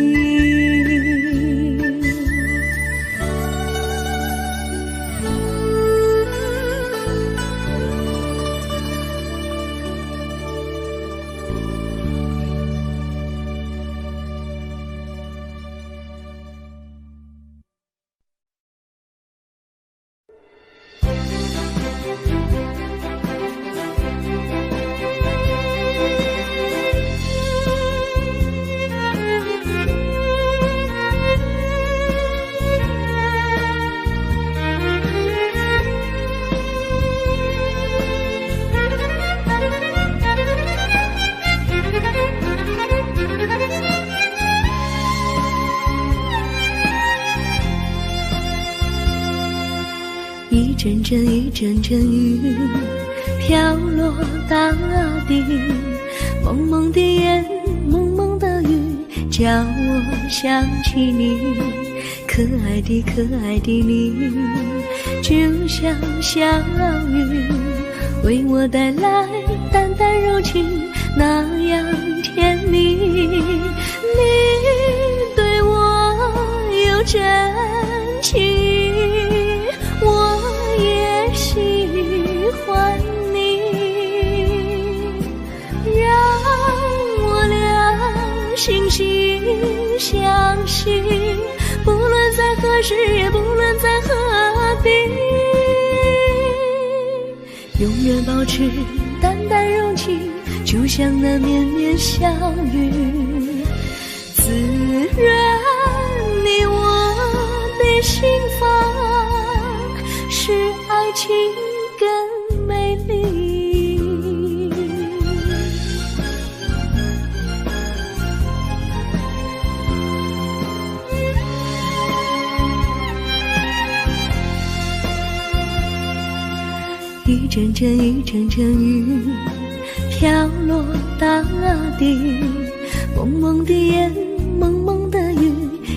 阵阵一阵阵雨飘落大地，蒙蒙的眼，蒙蒙的雨，叫我想起你，可爱的可爱的你，就像小雨，为我带来淡淡柔情，那样甜蜜。你对我有真情，我也喜欢你，让我俩惺惺相惜，不论在何时，也不论在何地，永远保持淡淡柔情，就像那绵绵小雨，滋润你我的心房，使爱情更美丽。一阵阵一阵阵雨飘落大地，蒙蒙的眼，蒙蒙的雨，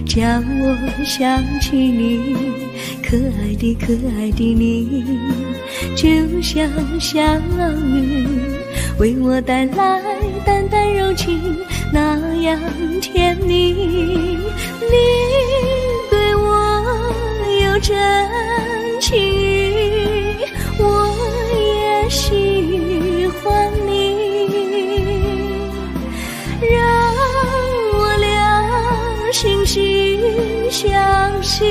叫我想起你，可爱的可爱的你，就像小雨，为我带来淡淡柔情，那样甜蜜。你对我有真情，我也喜欢你，让我俩惺惺相惜，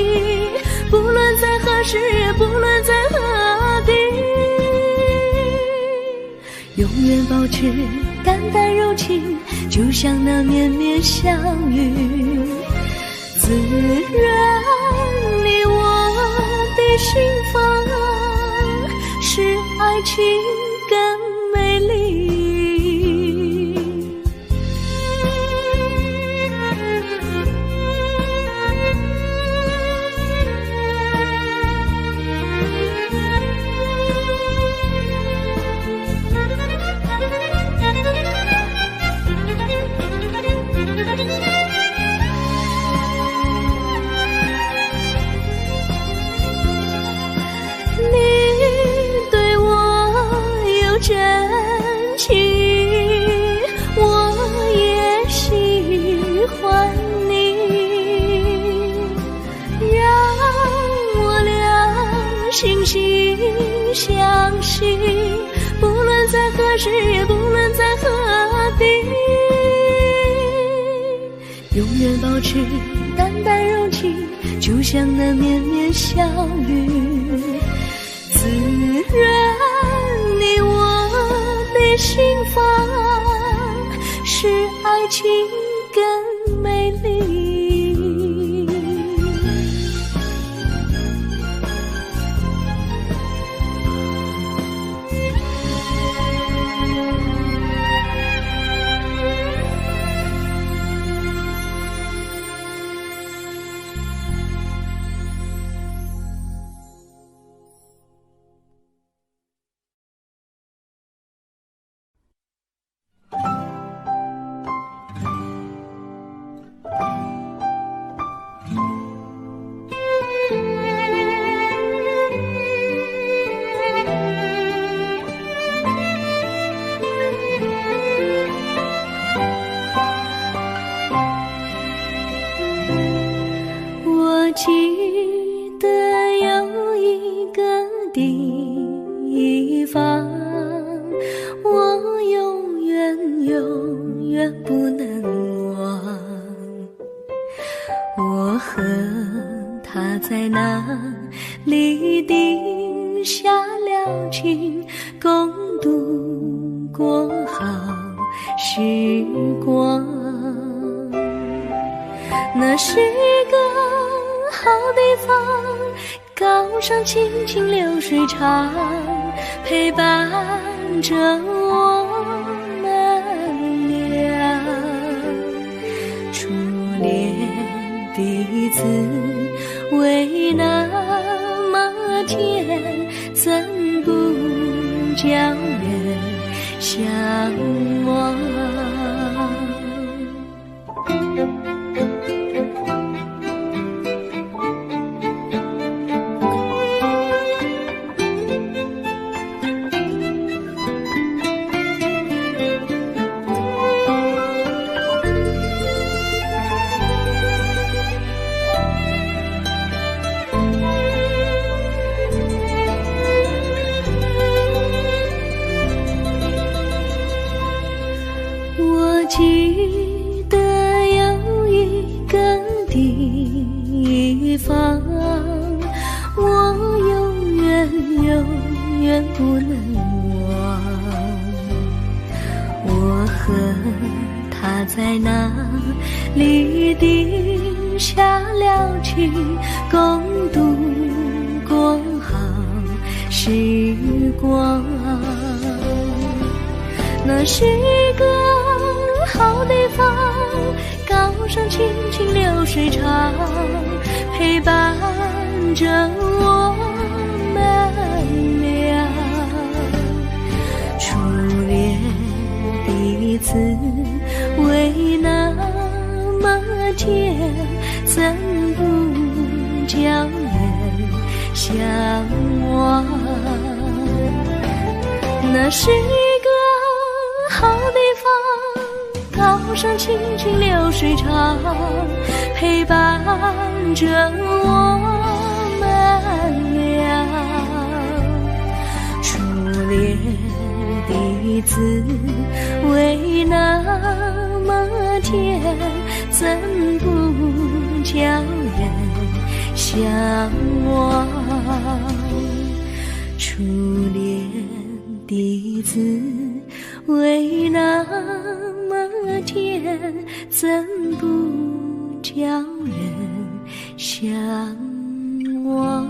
不论在何时，不论在何地，永远保持淡淡柔情，就像那绵绵小雨，滋润你我的心房，使爱情更美丽。真情，我也喜欢你，让我俩惺惺相惜，不论在何时，也不论在何地，永远保持淡淡柔情，就像那绵绵小雨，滋润你我的心房，使爱情更美丽。记得有一个地方，我永远不能忘。我和他在那里定下了情，共度过好时光。那是一个好地方，高山清清流水长，陪伴着我们俩。初恋彼此为那么甜，向往。记得有一个地方，我永远不能忘。我和他在那里定下了情，共度过好时光。那是一个好地方，高山青青流水长，陪伴着我们俩。初恋第一次为那么甜，怎不叫人向往？那是一个好地方，高山青青流水长，陪伴着我们俩。初恋第一次为那么甜，怎不叫人向往？初恋第一次为那么甜，怎不叫人向往？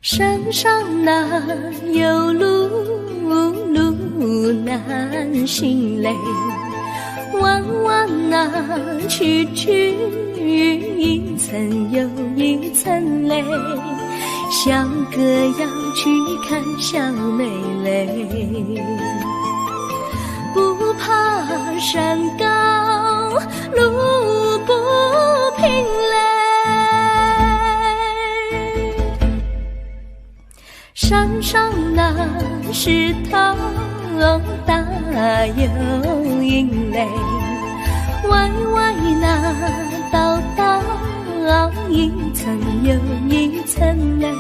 山上哪有路难行嘞，弯弯哪曲一层又一层嘞，小哥要去看小妹嘞，不怕山高路不平嘞，山上那石头大又硬嘞，歪歪那道一层又一层嘞，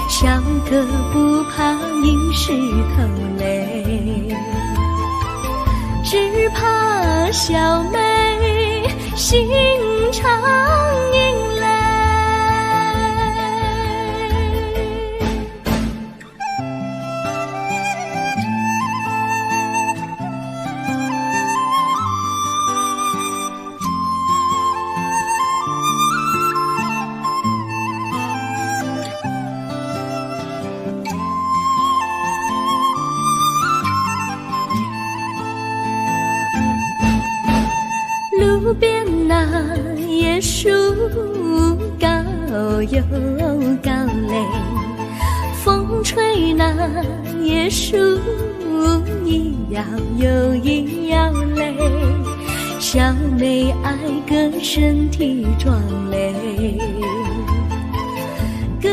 小哥不怕硬石头嘞，只怕小妹心肠硬嘞。路边那椰树高又高嘞，风吹那椰树一摇又一摇嘞，小妹爱个身体壮嘞，哥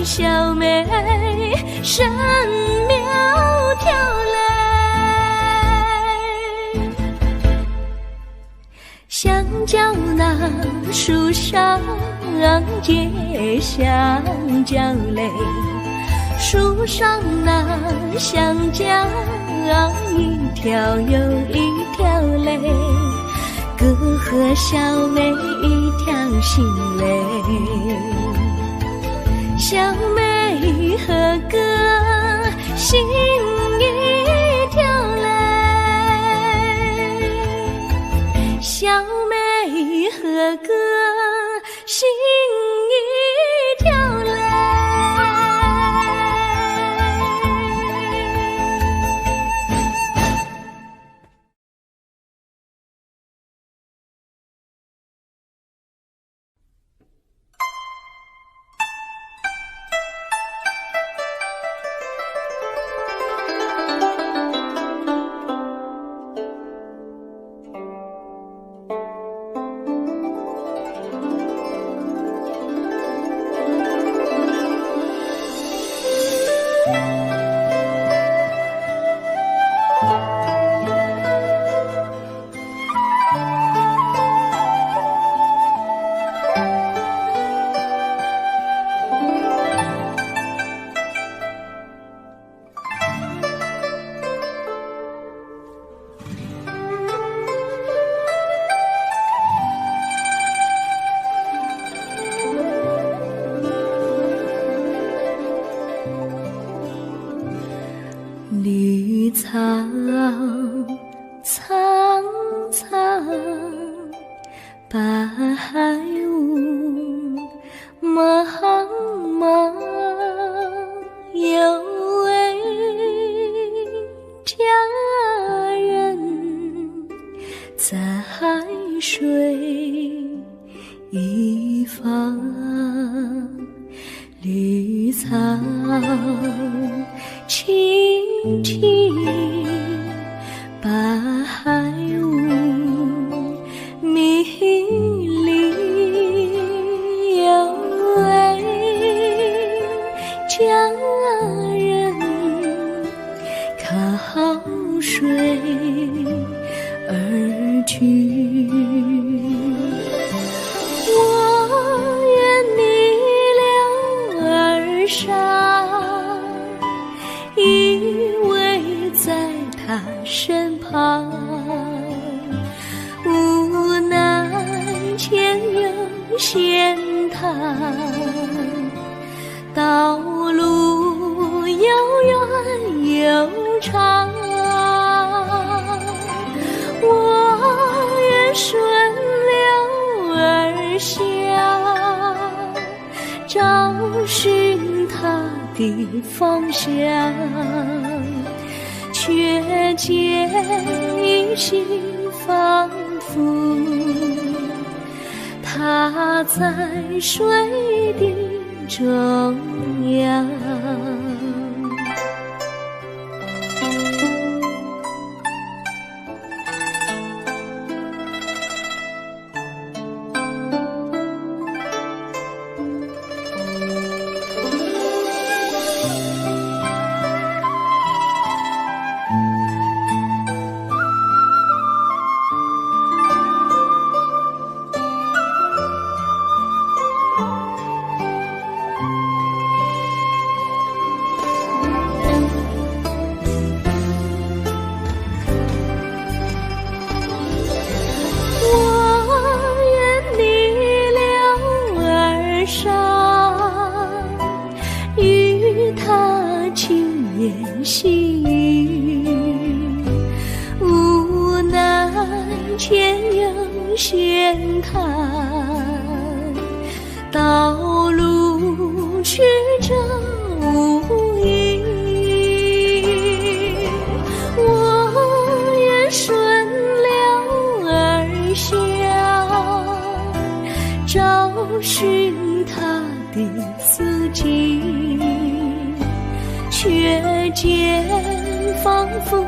小妹神苗条嘞，香蕉那树上结香蕉嘞，树上那香蕉一条又一条嘞，哥和小妹一条心嘞，小妹和哥心一条嘞，小妹和哥心一条嘞。绿草苍苍，白雾茫茫，有位佳人在水一方，绿草青青，白雾迷离，有位佳人靠水而居。我愿你了儿伤，依偎在他身旁，无奈前有险滩，道路又远又长，我愿顺流而下，找寻他的方向，却见一心仿佛他在水的中央。细雨，无奈前有险滩，道路曲折无依。我愿顺流而下，找寻他的足迹，却见仿佛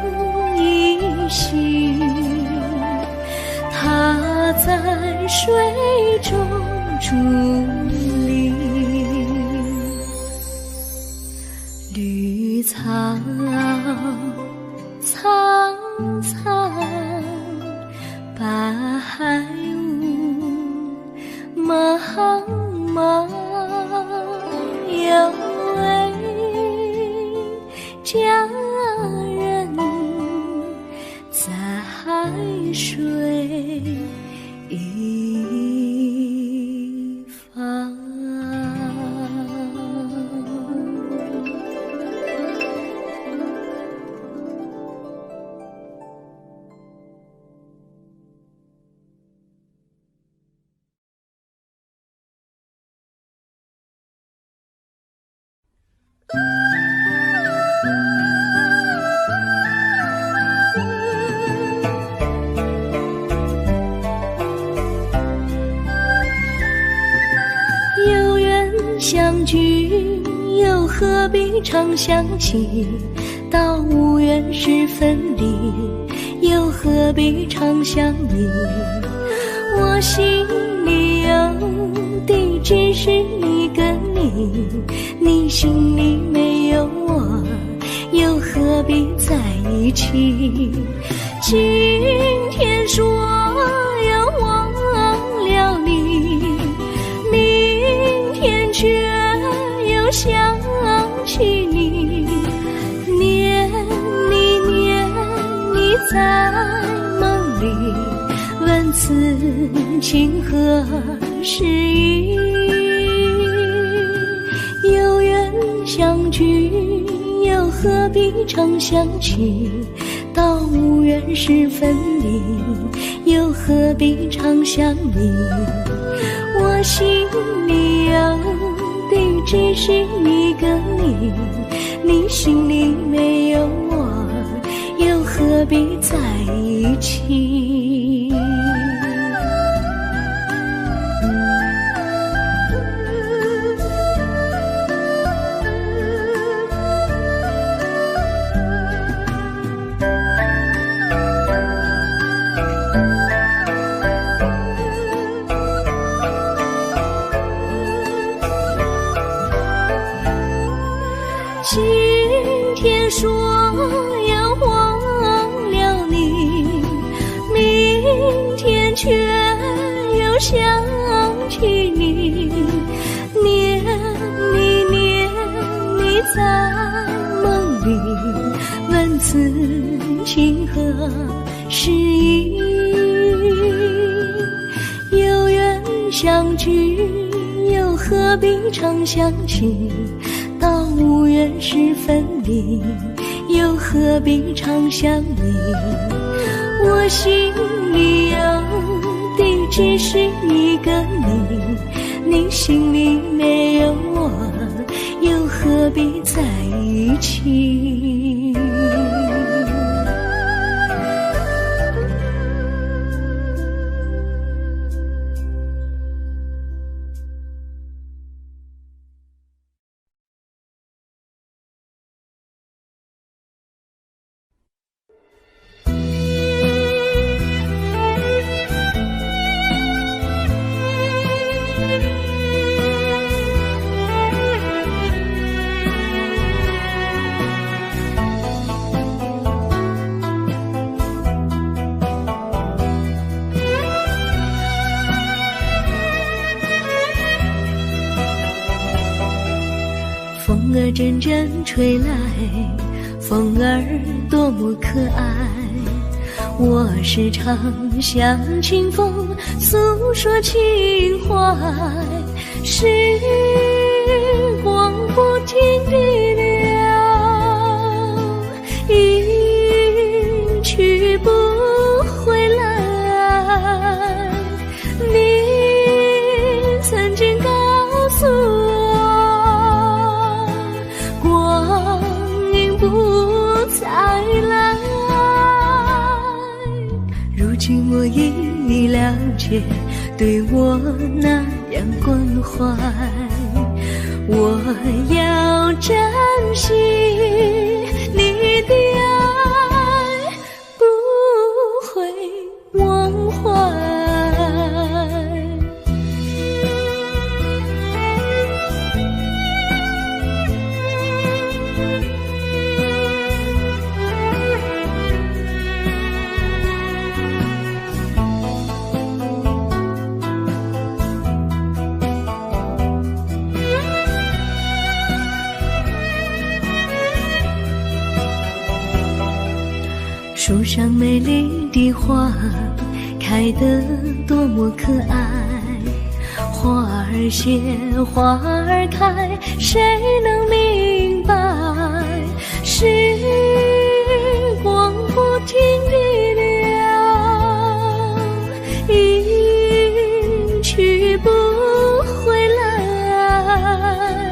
依稀，他在水中伫立。绿草苍苍，白雾茫茫，有位佳人在海水一方。有缘相聚，又何必常相期？到无缘时分离，又何必常相依？我心里有的只是一个你，你心里没有我，又何必在一起？今天说要忘了你，明天却又想起你，念你在梦里，问此情何时已？有缘相聚，又何必常相期？到无缘时分离，又何必常相依？我心里有的只是一个你，你心里没有我，又何必在一起？今天说要忘了你，明天却又想起你，念你在梦里，问此情何时已？有缘相聚，又何必常相期？到无缘时分离，又何必常相依？我心里有的只是一个你，你心里没有我，又何必在一起？风儿阵阵吹来，风儿多么可爱。我时常向清风诉说情怀，时光不停地流，一去不回来。你曾经告诉我，光阴不再来。如今我已了解，对我那样关怀，我要珍惜你的爱，不会忘怀。树上美丽的花开得多么可爱，花儿谢，花儿开，谁能明白？时光不停地流，一去不回来。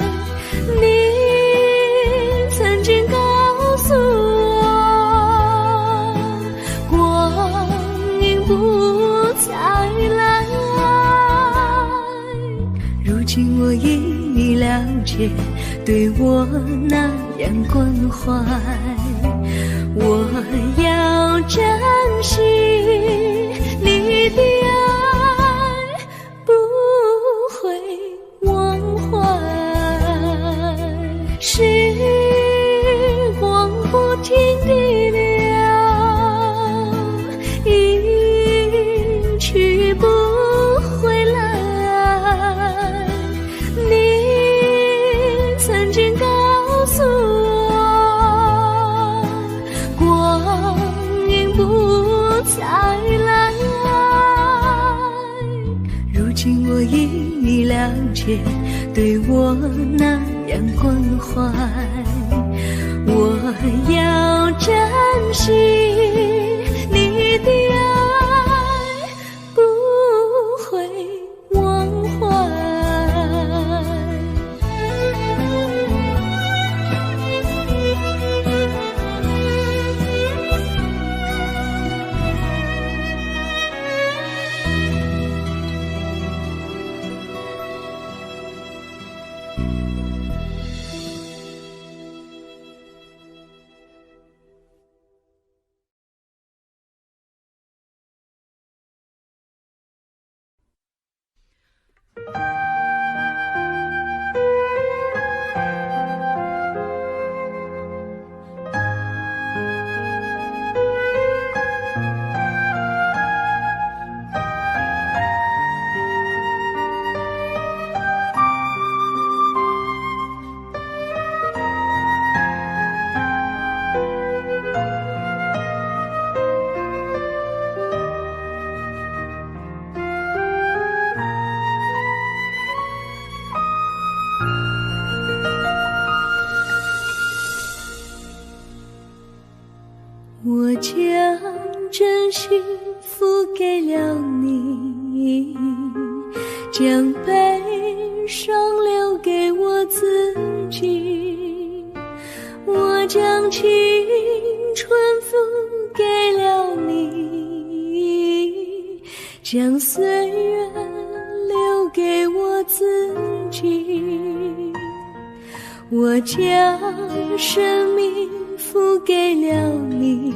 你曾经告诉我，光阴不再来。如今我已了解，对我那样关怀，我要珍惜你的爱，不会忘怀。时光不停地流，一去不回来。你曾经告诉我，光阴不再来。如今我已了解，对我那样关怀，我要珍惜你的爱，不会忘怀。我将真心付给了你，将悲伤留给我自己。我将青春付给了你，将岁月留给我自己。我将生命付给了你。